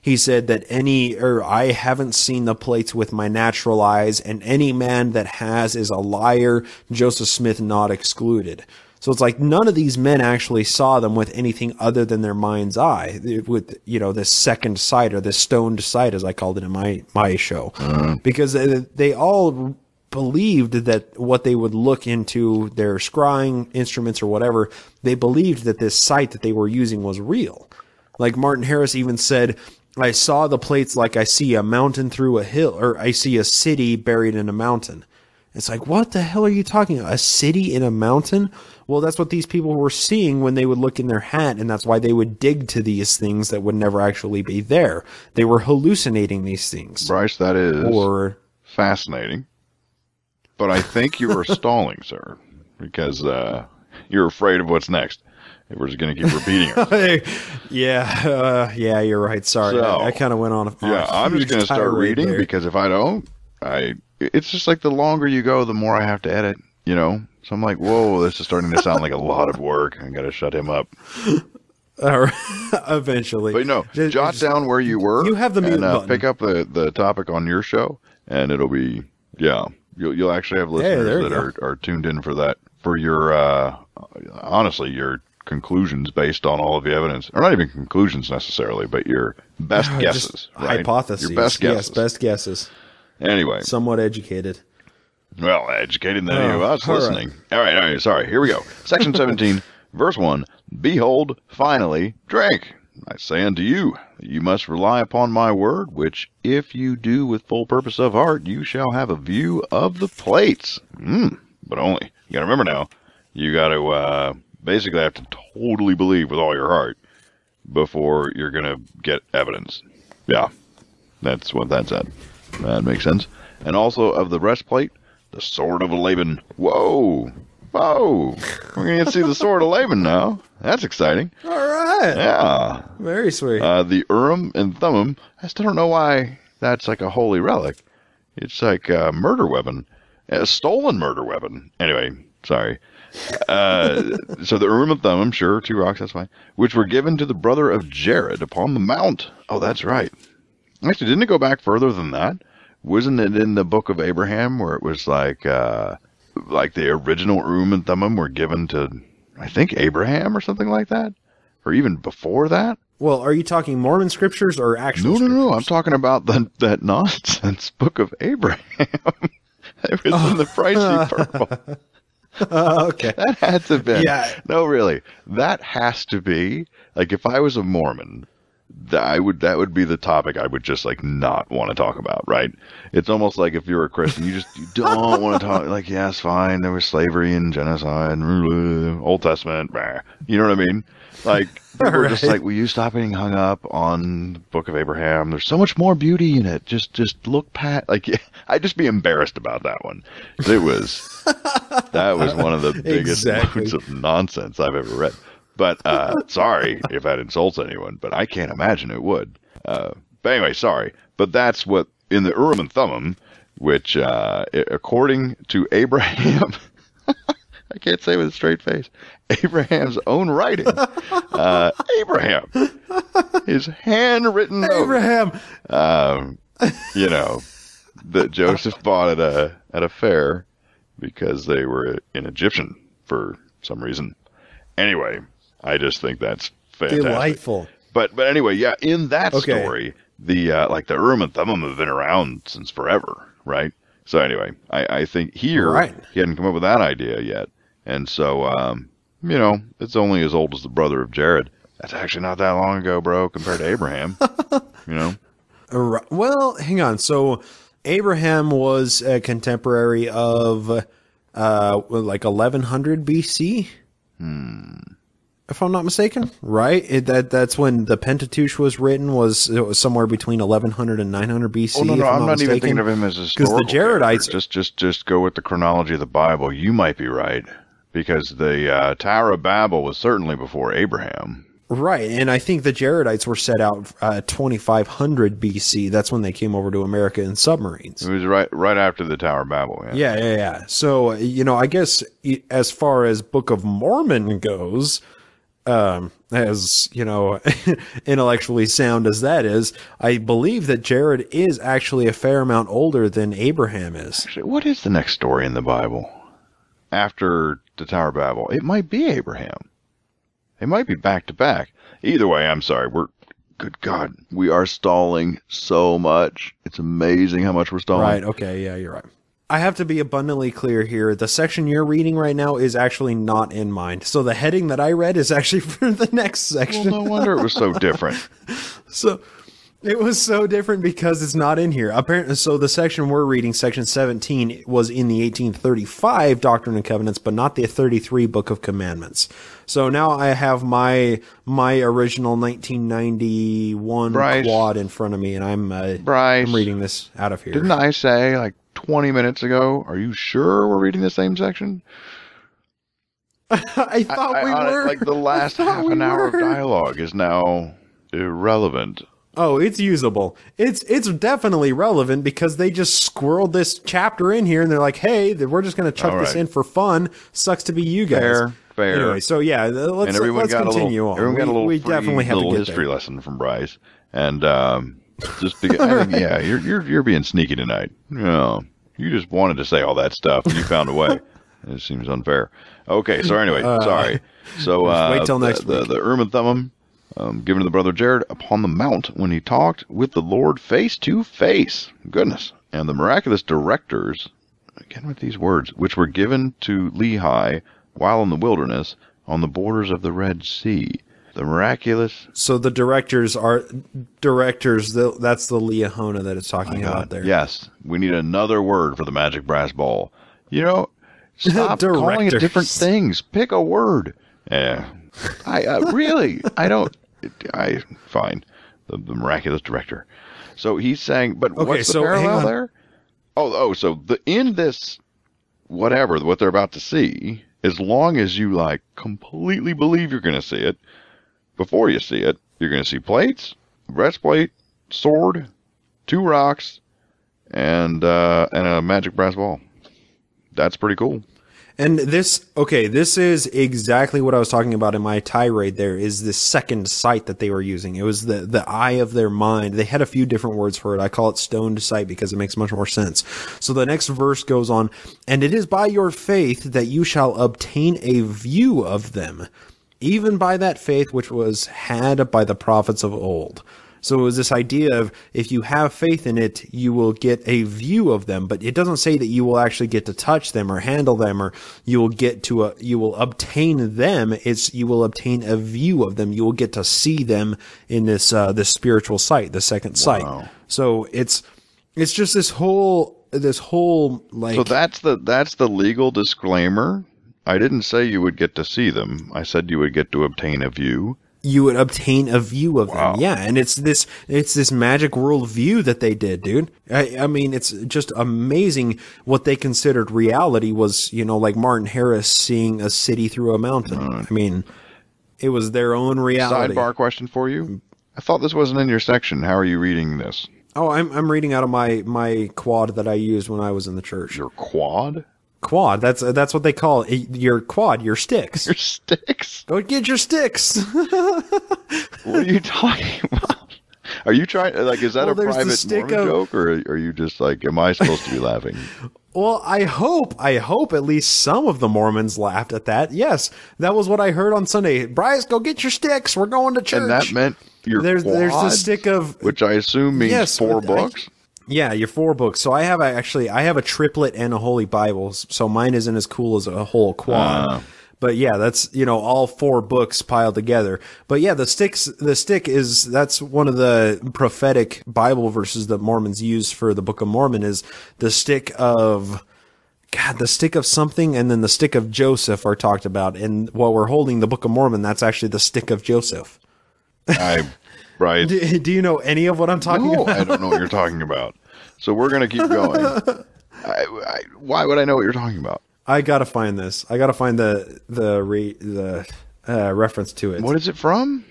he said that I haven't seen the plates with my natural eyes, and any man that has is a liar, Joseph Smith not excluded. So it's like none of these men actually saw them with anything other than their mind's eye, with this second sight, or this stoned sight, as I called it in my show, because they all believed that what they would look into their scrying instruments or whatever, they believed that this sight that they were using was real. Like Martin Harris even said, I saw the plates like I see a mountain through a hill, or I see a city buried in a mountain. It's like, what the hell are you talking about? A city in a mountain? Well, that's what these people were seeing when they would look in their hat, and that's why they would dig to these things that would never actually be there. They were hallucinating these things. Bryce, that is fascinating. But I think you are stalling, sir, because you're afraid of what's next. We're just going to keep repeating it. Yeah, you're right. Sorry, so, I kind of went on. I'm just going to start reading there. Because if I don't, it's just like the longer you go, the more I have to edit. So I'm like, whoa, this is starting to sound like a lot of work. I got to shut him up. Eventually, but jot down where you were. You have the mute button. Pick up the topic on your show, and it'll be You'll actually have listeners that are tuned in for that, for your honestly your conclusions based on all of the evidence, or not even conclusions necessarily, but your best guesses, right? Hypotheses, your best guesses. Yes, best guesses. Anyway, somewhat educated. Well, educated than any of us listening. All right. Sorry. Here we go. Section 17, verse 1. Behold, finally, drink. I say unto you, you must rely upon my word, which if you do with full purpose of heart, you shall have a view of the plates. But only, you got to remember now, you got to basically have to totally believe with all your heart before you're going to get evidence. Yeah, that's what that said. That makes sense. And also of the breastplate, the sword of Laban. Whoa. We're going to see the sword of Laban now. That's exciting. All right. Yeah. Very sweet. The Urim and Thummim, I still don't know why that's like a holy relic. It's like a murder weapon. A stolen murder weapon. Anyway, sorry. So the Urim and Thummim, sure, 2 rocks, that's fine, which were given to the brother of Jared upon the mount. Oh, that's right. Actually, didn't it go back further than that? Wasn't it in the book of Abraham where it was like the original Urim and Thummim were given to, I think, Abraham or something like that? Or even before that? Well, are you talking Mormon scriptures or actual scriptures? No. I'm talking about that nonsense book of Abraham. It was in the pricey purple. Okay. That had to be. Yeah. No, really. That has to be, like, if I was a Mormon, that would be the topic I would just like not want to talk about, right? It's almost like if you're a Christian, you don't want to talk. Like, yeah, it's fine. There was slavery and genocide, Old Testament. You know what I mean? Like, we're just like, will you stop getting hung up on the Book of Abraham? There's so much more beauty in it. Just look past. Like, I'd just be embarrassed about that one. That was one of the biggest loads of nonsense I've ever read. But sorry if that insults anyone, but I can't imagine it would. But anyway, sorry. But that's what, in the Urim and Thummim, which according to Abraham, I can't say with a straight face, Abraham's own writing, Abraham, his handwritten note, Abraham, that Joseph bought at a fair because they were in Egyptian for some reason. Anyway, I just think that's fantastic. Delightful. But anyway, yeah, in that story, the like the Urim and Thummim have been around since forever, right? So anyway, I think here he hadn't come up with that idea yet, and so you know, it's only as old as the brother of Jared. That's actually not that long ago, bro, compared to Abraham. You know. Well, hang on. So Abraham was a contemporary of like 1100 BC. If I'm not mistaken, right? That's when the Pentateuch was written. It was somewhere between 1100 and 900 BC. Oh no, I'm not even thinking of him as historical. Because the Jaredites just go with the chronology of the Bible. You might be right, because the Tower of Babel was certainly before Abraham. Right, and I think the Jaredites were set out 2500 BC. That's when they came over to America in submarines. It was right after the Tower of Babel. Yeah. So, you know, I guess as far as Book of Mormon goes, as, you know, intellectually sound as that is, I believe that Jared is actually a fair amount older than Abraham is. Actually, what is the next story in the Bible after the Tower of Babel? It might be Abraham. It might be back to back. Either way, I'm sorry. Good God, we are stalling so much. It's amazing how much we're stalling. Right. Okay. Yeah, you're right. I have to be abundantly clear here. The section you're reading right now is actually not in mine. So the heading that I read is actually for the next section. Well, no wonder it was so different. So it was so different because it's not in here. Apparently, so the section we're reading, section 17, was in the 1835 Doctrine and Covenants, but not the 33 Book of Commandments. So now I have my original 1991 quad in front of me, and I'm reading this out of here. Didn't I say like 20 minutes ago, are you sure we're reading the same section? I thought we were. Like the last half an hour of dialogue is now irrelevant. Oh, it's usable. It's definitely relevant because they just squirreled this chapter in here and they're like, hey, we're just going to chuck this in for fun. Sucks to be you guys. Fair. Anyway, so yeah, let's continue on. Everyone got a little we definitely have little to get history there. lesson from Bryce. And just because, I think, yeah, you're being sneaky tonight. No, you just wanted to say all that stuff and you found a way. It seems unfair. Okay, so anyway, sorry. So wait till next week. The Urim and Thummim, given to the brother Jared upon the mount when he talked with the Lord face to face. Goodness. And the miraculous directors, again with these words, which were given to Lehi while in the wilderness on the borders of the Red Sea. The miraculous. So the directors are directors. That's the Liahona that it's talking about there. Yes. We need another word for the magic brass ball. You know, stop calling it different things. Pick a word. Yeah. Fine. The miraculous director. So he's saying, but okay, what's the parallel there? So in this, whatever, what they're about to see, as long as you like completely believe you're going to see it, before you see it, you're going to see plates, breastplate, sword, 2 rocks, and a magic brass ball. That's pretty cool. And this is exactly what I was talking about in my tirade there, is this second sight that they were using. It was the eye of their mind. They had a few different words for it. I call it stoned sight because it makes much more sense. So the next verse goes on, and it is by your faith that you shall obtain a view of them, even by that faith which was had by the prophets of old. So it was this idea of if you have faith in it, you will get a view of them, but it doesn't say that you will actually get to touch them or handle them, or you will obtain them. You will obtain a view of them. You will get to see them in this spiritual sight, the second sight. So it's just this whole like. So that's the legal disclaimer. I didn't say you would get to see them. I said you would get to obtain a view. You would obtain a view of them. Yeah, and it's this magic world view that they did, dude. I mean, it's just amazing what they considered reality was, like Martin Harris seeing a city through a mountain. I mean, it was their own reality. Sidebar question for you. I thought this wasn't in your section. How are you reading this? Oh, I'm reading out of my quad that I used when I was in the church. Your quad? Quad. That's what they call it. Your quad, your sticks. Your sticks? Go get your sticks. What are you talking about? Are you trying, like, is that a there's the private stick Mormon of- joke, or are you just like, am I supposed to be laughing? Well, I hope at least some of the Mormons laughed at that. Yes, that was what I heard on Sunday. Bryce, go get your sticks. We're going to church. And that meant your there's the quads, stick of, which I assume means 4 books. yeah, your 4 books. So I have a triplet and a Holy Bible. So mine isn't as cool as a whole quad. But yeah, that's, all 4 books piled together. But yeah, that's one of the prophetic Bible verses that Mormons use for the Book of Mormon is the stick of something, and then the stick of Joseph are talked about. And while we're holding the Book of Mormon, that's actually the stick of Joseph. Right. Do you know any of what I'm talking about? No, I don't know what you're talking about. So we're going to keep going. Why would I know what you're talking about? I gotta find this. I gotta find the reference to it. What is it from?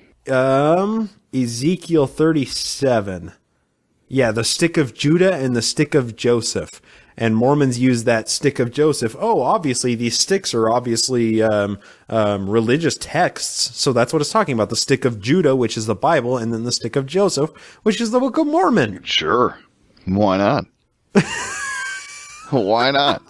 Ezekiel 37. Yeah, the stick of Judah and the stick of Joseph. And Mormons use that stick of Joseph. Oh, obviously these sticks are obviously religious texts. So that's what it's talking about. The stick of Judah, which is the Bible, and then the stick of Joseph, which is the Book of Mormon. Sure. Why not? Why not?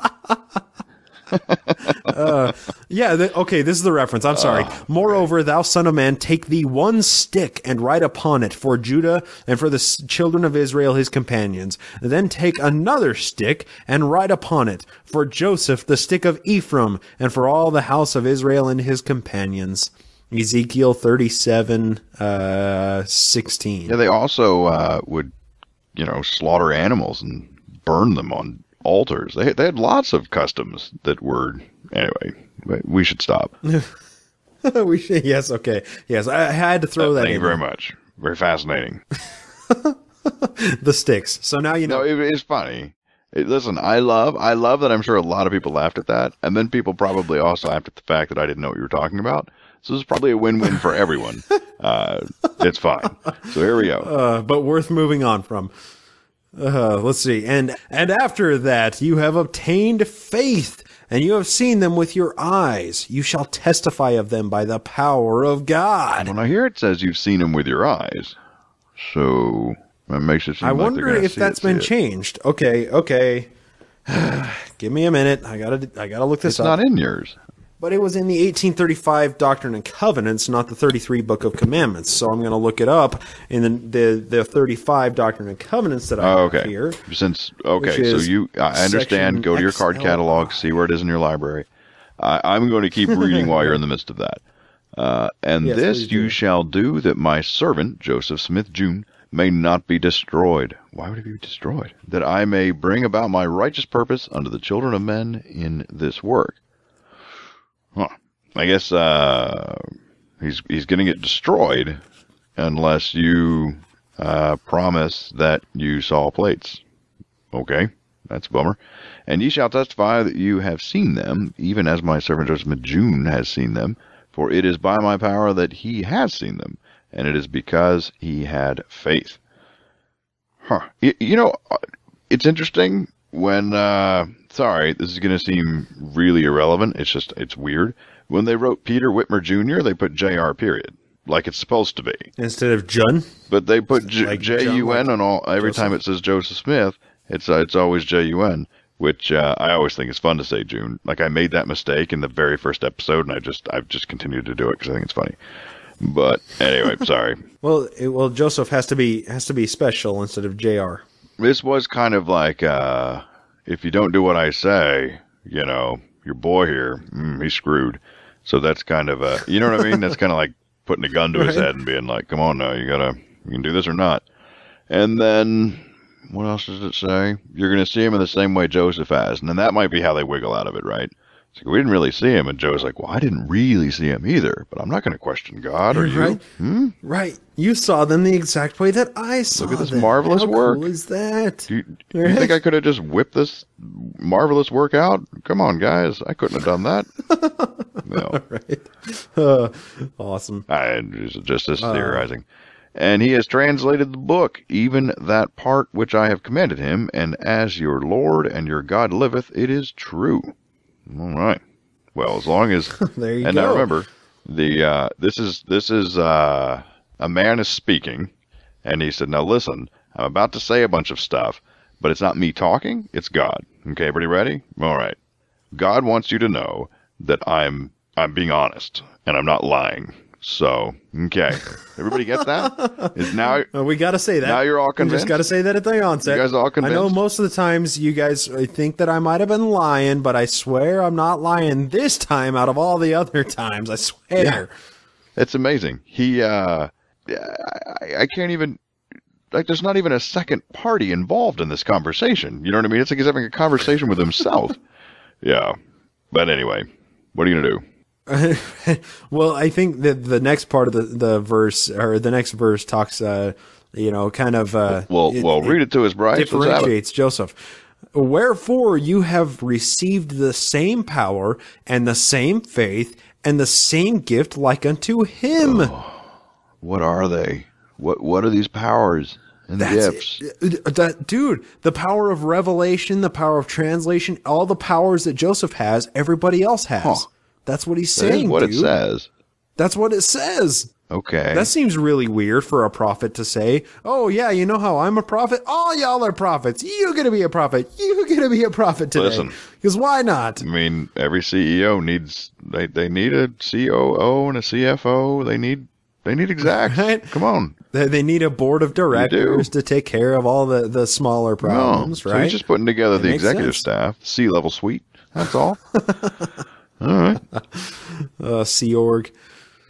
Okay, this is the reference. I'm sorry. Moreover, thou son of man, take thee 1 stick and write upon it for Judah and for the children of Israel his companions. Then take another stick and write upon it for Joseph the stick of Ephraim and for all the house of Israel and his companions. Ezekiel 37, 16. Yeah, they also would, slaughter animals and burn them on altars. They had lots of customs that were, anyway, we should stop. We should, yes, okay. Yes, I had to throw that in. Thank you very much. Very fascinating. The sticks. So now you know. No, it's funny. Listen, I love that I'm sure a lot of people laughed at that, and then people probably also laughed at the fact that I didn't know what you were talking about. So it's probably a win-win for everyone. It's fine. So here we go. But worth moving on from. Let's see. And after that, you have obtained faith, and you have seen them with your eyes. You shall testify of them by the power of God. When I hear it says you've seen them with your eyes, so that makes it seem I like wonder if that's been changed. Okay. Give me a minute. I gotta look this up. It's not in yours. But it was in the 1835 Doctrine and Covenants, not the 33 Book of Commandments. So I'm going to look it up in the 35 Doctrine and Covenants that I have here. I understand. Go to your card catalog, see where it is in your library. I'm going to keep reading while you're in the midst of that. Yes, this you shall do, that my servant Joseph Smith June may not be destroyed. Why would he be destroyed? That I may bring about my righteous purpose unto the children of men in this work. Huh. I guess he's going to get destroyed unless you promise that you saw plates. Okay, that's a bummer. And ye shall testify that you have seen them, even as my servant Joseph June has seen them. For it is by my power that he has seen them, and it is because he had faith. Huh. It's interesting when... sorry, this is going to seem really irrelevant. It's weird. When they wrote Peter Whitmer Jr., they put Jr. period, like it's supposed to be. Instead of Jun? But they put J-U-N on all. Every time it says Joseph Smith, it's always J-U-N, which I always think is fun to say June. Like I made that mistake in the very first episode, and I've just continued to do it because I think it's funny. But anyway, sorry. Well, Joseph has to be special instead of Jr. This was kind of like... if you don't do what I say, your boy here, he's screwed. So that's kind of you know what I mean? That's kind of like putting a gun to his head and being like, come on now, you can do this or not. And then, what else does it say? You're going to see him in the same way Joseph has. And then that might be how they wiggle out of it, right? It's like, we didn't really see him. And Joe's like, well, I didn't really see him either, but I'm not going to question God, or you? Right. Right. You saw them the exact way that I saw them. Look at this marvelous work. How cool is that? Do you think I could have just whipped this marvelous work out? Come on, guys. I couldn't have done that. No. Right. Awesome. Just theorizing. And he has translated the book, even that part which I have commanded him, and as your Lord and your God liveth, it is true. All right. Well, as long as there you and go. Now remember, this is a man is speaking, And he said, now listen, I'm about to say a bunch of stuff, but it's not me talking, it's God. Okay, everybody ready? All right. God wants you to know that I'm being honest, and I'm not lying. So, okay. Everybody get that? Is now we got to say that. Now you're all convinced? We just got to say that at the onset. You guys all convinced? I know most of the times you guys think that I might have been lying, but I swear I'm not lying this time out of all the other times. I swear. Yeah. It's amazing. He, I can't even, like, there's not even a second party involved in this conversation. You know what I mean? It's like he's having a conversation with himself. Yeah. But anyway, what are you going to do? Well, I think that the next part of the verse, or the next verse, talks, kind of. Read it to us, Bryce. Differentiates Joseph. Wherefore you have received the same power and the same faith and the same gift like unto him. Oh, what are they? What are these powers and gifts? Dude, the power of revelation, the power of translation, all the powers that Joseph has, everybody else has. Huh. That's what he's saying, what it says. That's what it says. Okay. That seems really weird for a prophet to say. Oh, yeah, you know how I'm a prophet? All y'all are prophets. You're going to be a prophet. You're going to be a prophet today. Listen. Because why not? I mean, every CEO needs, they need a COO and a CFO. They need execs. Right? Come on. They need a board of directors to take care of all the smaller problems, right? So he's just putting together the executive staff, C-level suite. That's all. All right. Sea Org.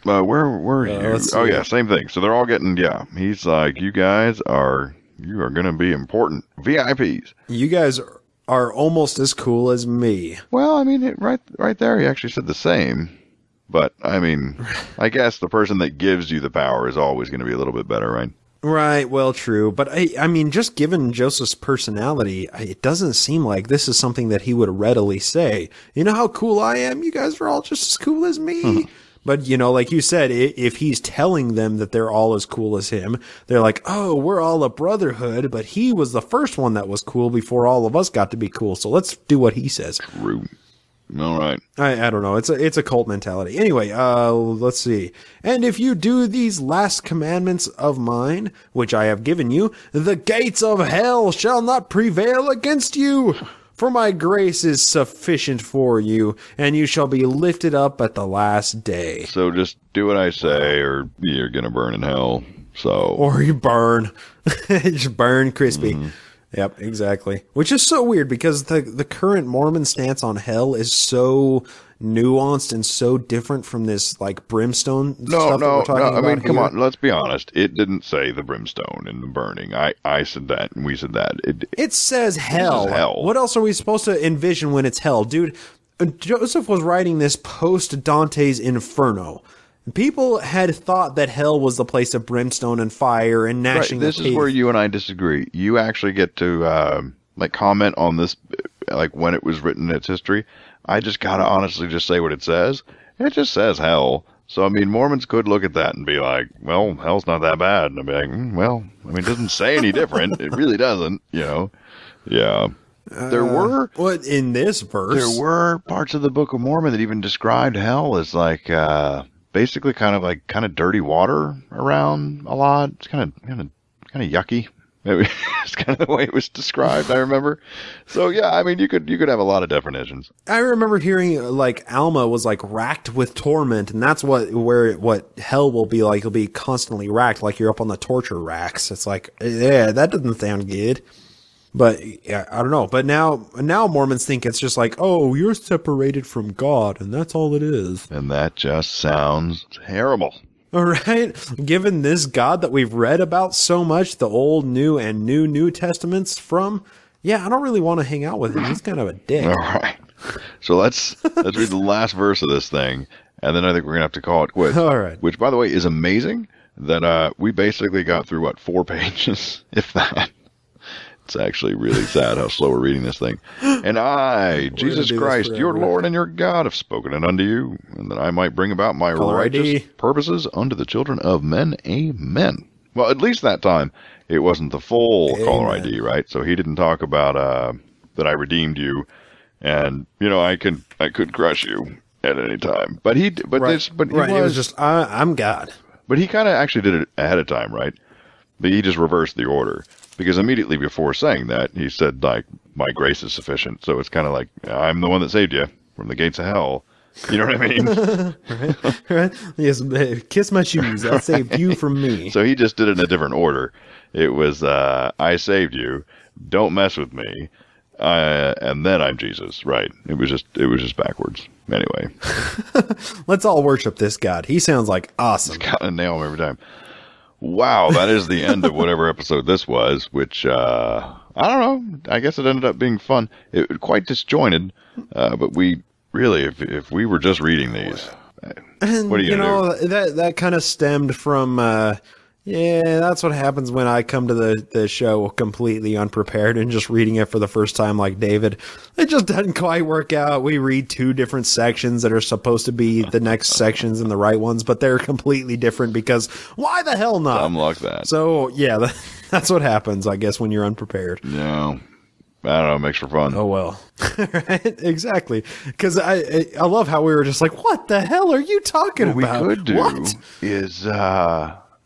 Where are you? Oh, yeah, same thing. So they're all getting, he's like, you are going to be important. VIPs. You guys are almost as cool as me. Well, I mean, right there, he actually said the same. But, I mean, I guess the person that gives you the power is always going to be a little bit better, right? Right, well, true. But, I mean, just given Joseph's personality, it doesn't seem like this is something that he would readily say. You know how cool I am? You guys are all just as cool as me. But, like you said, if he's telling them that they're all as cool as him, they're like, oh, we're all a brotherhood, but he was the first one that was cool before all of us got to be cool. So let's do what he says. True. All right. I don't know. It's a cult mentality. Anyway, let's see. And if you do these last commandments of mine, which I have given you, the gates of hell shall not prevail against you. For my grace is sufficient for you, and you shall be lifted up at the last day. So just do what I say, or you're going to burn in hell. Or you burn. Just burn crispy. Mm-hmm. Yep, exactly. Which is so weird because the current Mormon stance on hell is so nuanced and so different from this like brimstone stuff that we're talking about. I mean, come on, let's be honest. It didn't say the brimstone and the burning. I said that and we said that. It says hell. What else are we supposed to envision when it's hell? Dude, Joseph was writing this post Dante's Inferno. People had thought that hell was the place of brimstone and fire and gnashing of teeth. This is where you and I disagree. You actually get to comment on this, like when it was written in its history. I just gotta honestly just say what it says. It just says hell. So I mean, Mormons could look at that and be like, "Well, hell's not that bad," and I'd be like, "Well, I mean, it doesn't say any different. It really doesn't, Yeah. There were what in this verse? There were parts of the Book of Mormon that even described hell as like. Basically kind of dirty water around a lot. It's kind of yucky. It's kind of the way it was described, I remember. So yeah, I mean you could have a lot of definitions. I remember hearing like Alma was like racked with torment, and that's what hell will be like. It'll be constantly racked, like you're up on the torture racks. It's like, yeah, that doesn't sound good. But yeah, I don't know. But now Mormons think it's just like, oh, you're separated from God, and that's all it is. And that just sounds terrible. All right. Given this God that we've read about so much, the Old, New, and New Testaments from, I don't really want to hang out with him. He's kind of a dick. All right. So let's read the last verse of this thing, and then I think we're gonna have to call it quits. All right. Which, by the way, is amazing. That we basically got through 4 pages, if that. It's actually really sad how slow we're reading this thing. And I, Jesus Christ, your Lord and your God, have spoken it unto you, and that I might bring about my righteous purposes unto the children of men. Amen. Well, at least that time, it wasn't the full caller ID, right? So he didn't talk about that I redeemed you, and I could crush you at any time. But it was just I'm God. But he kind of actually did it ahead of time, right? He just reversed the order, because immediately before saying that, he said, like, my grace is sufficient. So it's kind of like, I'm the one that saved you from the gates of hell. You know what I mean? Right? Yes, kiss my shoes. I saved you from me. So he just did it in a different order. It was, I saved you. Don't mess with me. And then I'm Jesus. Right. It was just backwards. Anyway. Let's all worship this God. He sounds like awesome. He's got a nail him every time. Wow. That is the end of whatever episode this was, which, I don't know. I guess it ended up being fun. It was quite disjointed. But we really, if we were just reading these, and, what are you gonna do? That kind of stemmed from, yeah, that's what happens when I come to the show completely unprepared and just reading it for the first time like David. It just doesn't quite work out. We read two different sections that are supposed to be the next sections and the right ones, but they're completely different because why the hell not? Something like that. So, yeah, that's what happens, I guess, when you're unprepared. Yeah. I don't know, it makes for fun. Oh, well. Right? Exactly. Because I love how we were just like, what the hell are you talking about? What we could do is...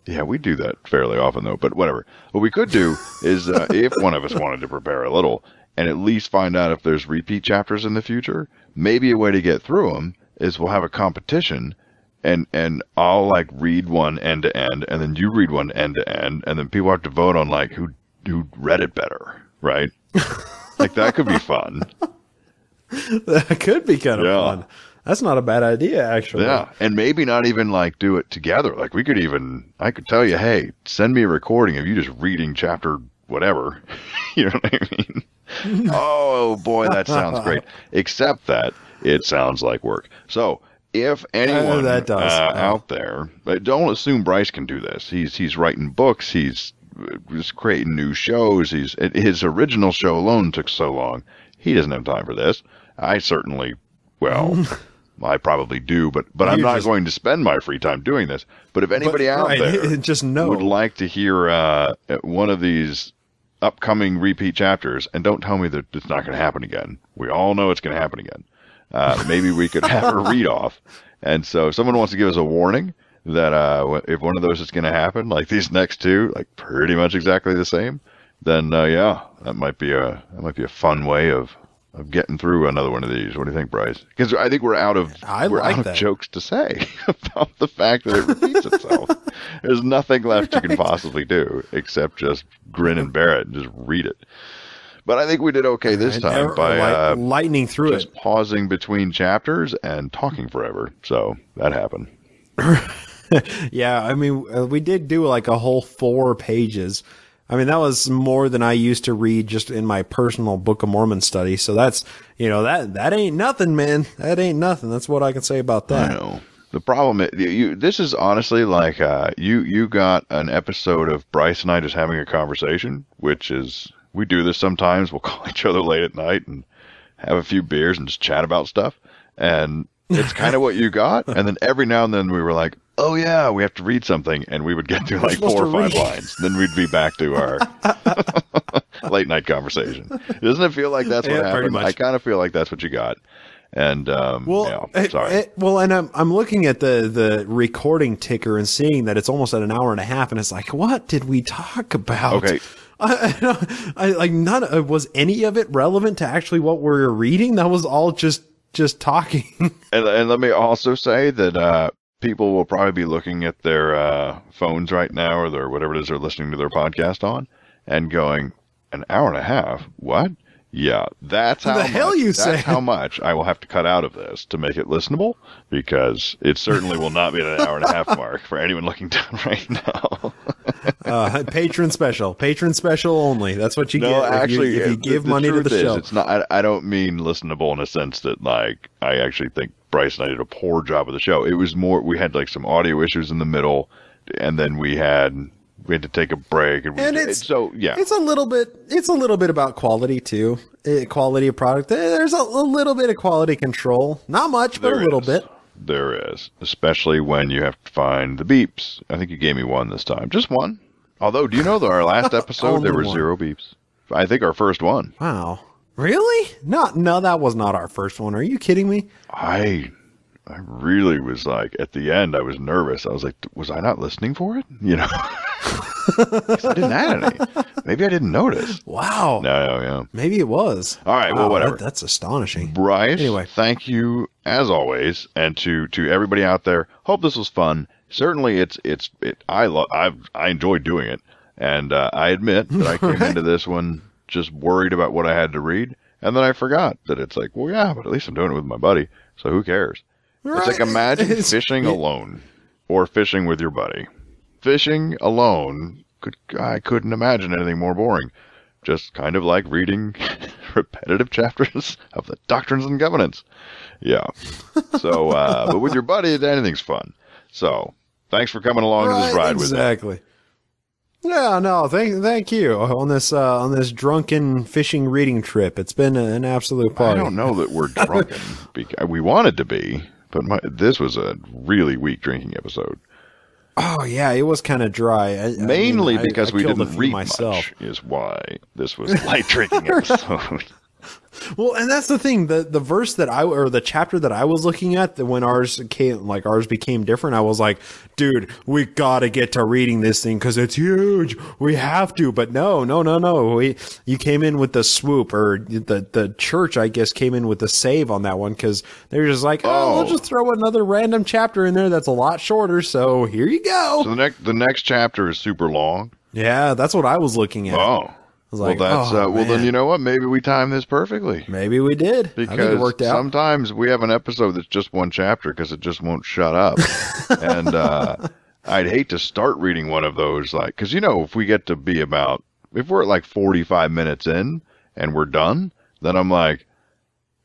yeah, we do that fairly often, though, but whatever. What we could do is, if one of us wanted to prepare a little, and at least find out if there's repeat chapters in the future, maybe a way to get through them is we'll have a competition, and I'll, like, read one end to end, and then you read one end to end, and then people have to vote on, like, who read it better, right? Like, that could be fun. That could be kind of fun. That's not a bad idea, actually. Yeah, and maybe not even, like, do it together. Like, I could tell you, hey, send me a recording of you just reading chapter whatever. You know what I mean? Oh, boy, that sounds great. Except that it sounds like work. So, if anyone out there, don't assume Bryce can do this. He's writing books. He's just creating new shows. His original show alone took so long. He doesn't have time for this. I certainly, well... I probably do, but I'm not going to spend my free time doing this. But if anybody out there just would like to hear one of these upcoming repeat chapters, and don't tell me that it's not going to happen again. We all know it's going to happen again. Maybe we could have a read-off. And so if someone wants to give us a warning that if one of those is going to happen, like these next two, like pretty much exactly the same, then yeah, that might be a fun way of getting through another one of these. What do you think, Bryce? Because I think we're out of jokes to say about the fact that it repeats itself. There's nothing left you can possibly do except just grin and bear it and just read it. But I think we did okay this time by lightning through just pausing between chapters and talking forever. So that happened. Yeah, I mean, we did do like a whole 4 pages. I mean, that was more than I used to read just in my personal Book of Mormon study. So that's, that ain't nothing, man. That ain't nothing. That's what I can say about that. I know. The problem is, this is honestly like, you got an episode of Bryce and I just having a conversation, which is, we do this sometimes. We'll call each other late at night and have a few beers and just chat about stuff. And it's kind of what you got. And then every now and then we were like, oh yeah, we have to read something, and we would get through like 4 or 5 lines. Then we'd be back to our late night conversation. Doesn't it feel like that's what happened? I kind of feel like that's what you got. And sorry. And I'm looking at the recording ticker and seeing that it's almost at an hour and a half, and it's like, what did we talk about? Okay. I like was any of it relevant to actually what we're reading? That was all just talking. And let me also say that people will probably be looking at their phones right now, or their whatever it is they're listening to their podcast on, and going, an hour and a half? What? Yeah, that's how how much I will have to cut out of this to make it listenable, because it certainly will not be at an hour and a half mark for anyone looking down right now. Patron special only. That's what you get. Actually, if you give money to the show. It's not. I don't mean listenable in a sense that, like, I actually think Bryce and I did a poor job of the show. It was more, we had like some audio issues in the middle, and then we had to take a break, it's a little bit about quality too. Quality of product. There's a little bit of quality control. Not much, but a little bit. There is, especially when you have to find the beeps. I think you gave me one this time, just one. Although, do you know that our last episode there were 0 beeps? I think our first one. Wow, really? No, that was not our first one. Are you kidding me? I really was like, at the end, I was nervous. I was like, was I not listening for it? I didn't add any. Maybe I didn't notice. Wow. No, yeah. Maybe it was. All right, well, whatever. That's astonishing. Bryce, Anyway. thank you as always, and to everybody out there. Hope this was fun. Certainly, I enjoyed doing it, and I admit that I came into this one just worried about what I had to read, and then I forgot that it's like, well, yeah, but at least I'm doing it with my buddy, so who cares? Right. It's like imagine fishing alone or fishing with your buddy. Fishing alone, I couldn't imagine anything more boring. Just kind of like reading repetitive chapters of the Doctrines and Covenants. Yeah. So, but with your buddy, anything's fun. So, thanks for coming along to this ride with me. Exactly. Yeah, no, thank you on this drunken fishing reading trip. It's been an absolute party. I don't know that we're drunken. We wanted to be, but this was a really weak drinking episode. Oh yeah, it was kind of dry. Mainly because we didn't read myself. Much is why this was a light drinking episode. Well, and that's the thing. The verse the chapter that I was looking at, when ours became different, I was like, dude, we gotta get to reading this thing because it's huge. We have to. But no. You came in with the swoop, or the church, I guess, came in with the save on that one because they're just like, we'll just throw another random chapter in there that's a lot shorter. So here you go. So the next chapter is super long. Yeah, that's what I was looking at. Oh. Like, well, then you know what? Maybe we timed this perfectly. Maybe we did. Because I think it worked out. Sometimes we have an episode that's just one chapter because it just won't shut up. And I'd hate to start reading one of those, because if we get to be if we're at like 45 minutes in and we're done, then I'm like,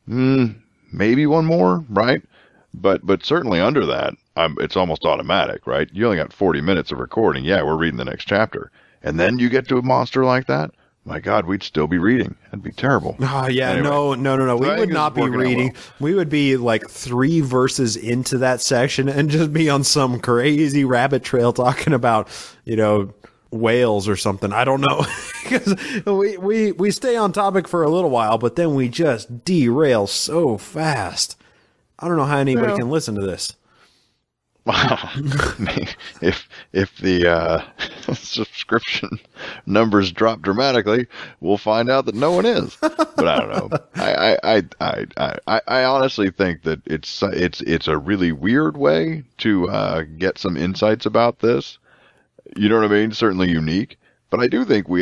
maybe one more, right? But certainly under that, it's almost automatic, right? You only got 40 minutes of recording. Yeah, we're reading the next chapter. And then you get to a monster like that. My God, we'd still be reading. That'd be terrible. Oh, yeah. Anyway, no. We would not be reading. Well. We would be like 3 verses into that section and just be on some crazy rabbit trail talking about, whales or something. I don't know. Because we stay on topic for a little while, but then we just derail so fast. I don't know how anybody can listen to this. Wow. if the subscription numbers drop dramatically, we'll find out that no one is. But I don't know. I honestly think that it's a really weird way to get some insights about this. You know what I mean? Certainly unique. But I do think we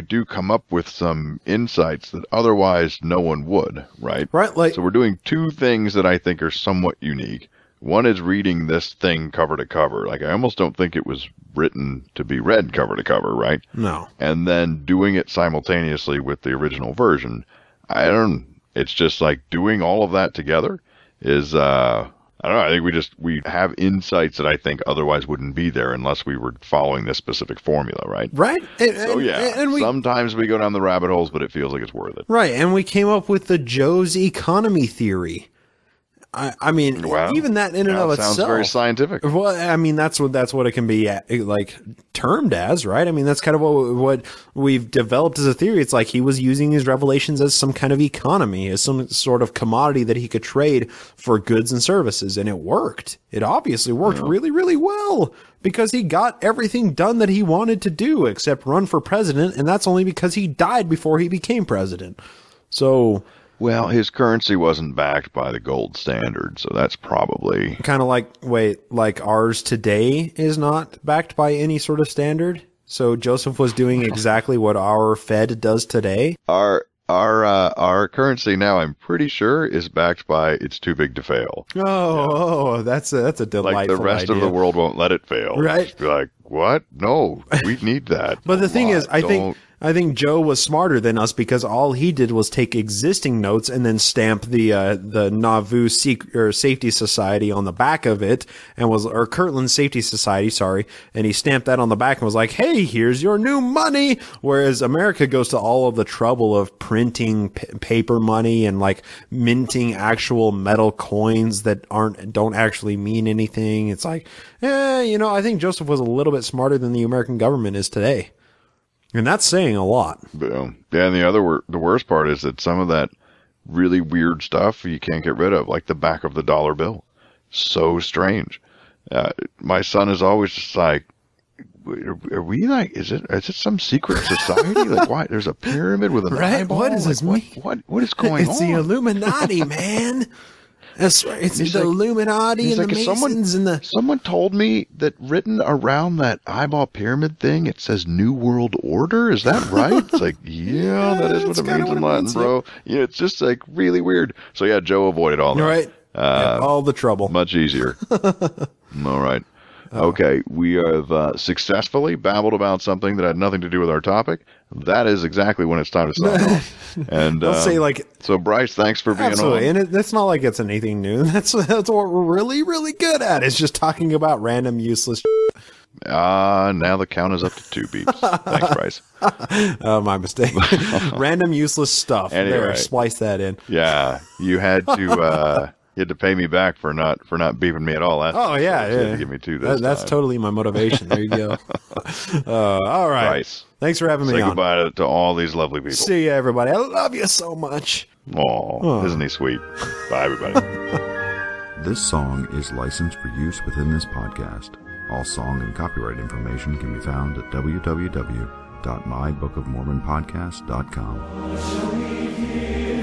do come up with some insights that otherwise no one would, right? Right. So we're doing 2 things that I think are somewhat unique. One is reading this thing cover to cover. I almost don't think it was written to be read cover to cover, right? No. And then doing it simultaneously with the original version. It's just like doing all of that together is, I don't know. I think we have insights that I think otherwise wouldn't be there unless we were following this specific formula, right? Right. And sometimes we go down the rabbit holes, but it feels like it's worth it. Right. And we came up with the Joe's economy theory. I mean, even that in and of itself sounds very scientific. Well, I mean, that's what it can be termed as, right? I mean, that's kind of what we've developed as a theory. It's like he was using these revelations as some kind of economy, as some sort of commodity that he could trade for goods and services, and it worked. It obviously worked really, really well because he got everything done that he wanted to do except run for president, and that's only because he died before he became president. So. Well, his currency wasn't backed by the gold standard, so that's probably... Kind of like ours today is not backed by any sort of standard? So Joseph was doing exactly what our Fed does today? Our currency now, I'm pretty sure, is backed by it's too big to fail. Oh, that's a delightful Like the rest of the world won't let it fail. Right. Just be like, what? No, we need that. But the thing is, I think Joe was smarter than us because all he did was take existing notes and then stamp the Nauvoo Safety Society on the back of it, or Kirtland Safety Society, sorry, and he stamped that on the back and was like, "Hey, here's your new money." Whereas America goes to all of the trouble of printing paper money and minting actual metal coins that don't actually mean anything. It's like, I think Joseph was a little bit smarter than the American government is today. And that's saying a lot. Yeah, and the worst part is that some of that really weird stuff you can't get rid of, like the back of the dollar bill. So strange. My son is always just like, are we like, is it some secret society? Like, why? There's a pyramid with an eyeball? What does this mean? What is going on? It's the Illuminati, man. It's the Illuminati and the Masons and the... Someone told me that written around that eyeball pyramid thing, it says New World Order. Is that right? It's like, yeah, that is what it means in Latin, bro. Yeah, it's just like really weird. So yeah, Joe avoided all that. Right. All the trouble. Much easier. All right. Okay, we have successfully babbled about something that had nothing to do with our topic. That is exactly when it's time to sign off. And I'll say, like, so Bryce, thanks for being on. And it's not like it's anything new. That's what we're really, really good at. It's just talking about random useless. Now the count is up to 2 beeps. Thanks, Bryce. My mistake. Random useless stuff. Anyway, there, splice that in. Yeah, you had to. You had to pay me back for not beeping me at all last time. Yeah. You had to give me 2 this That's time. totally my motivation. There you go. All right. Bryce, thanks for having me on. Say goodbye to all these lovely people. See you, everybody. I love you so much. Aw, isn't he sweet? Bye, everybody. This song is licensed for use within this podcast. All song and copyright information can be found at www.mybookofmormonpodcast.com.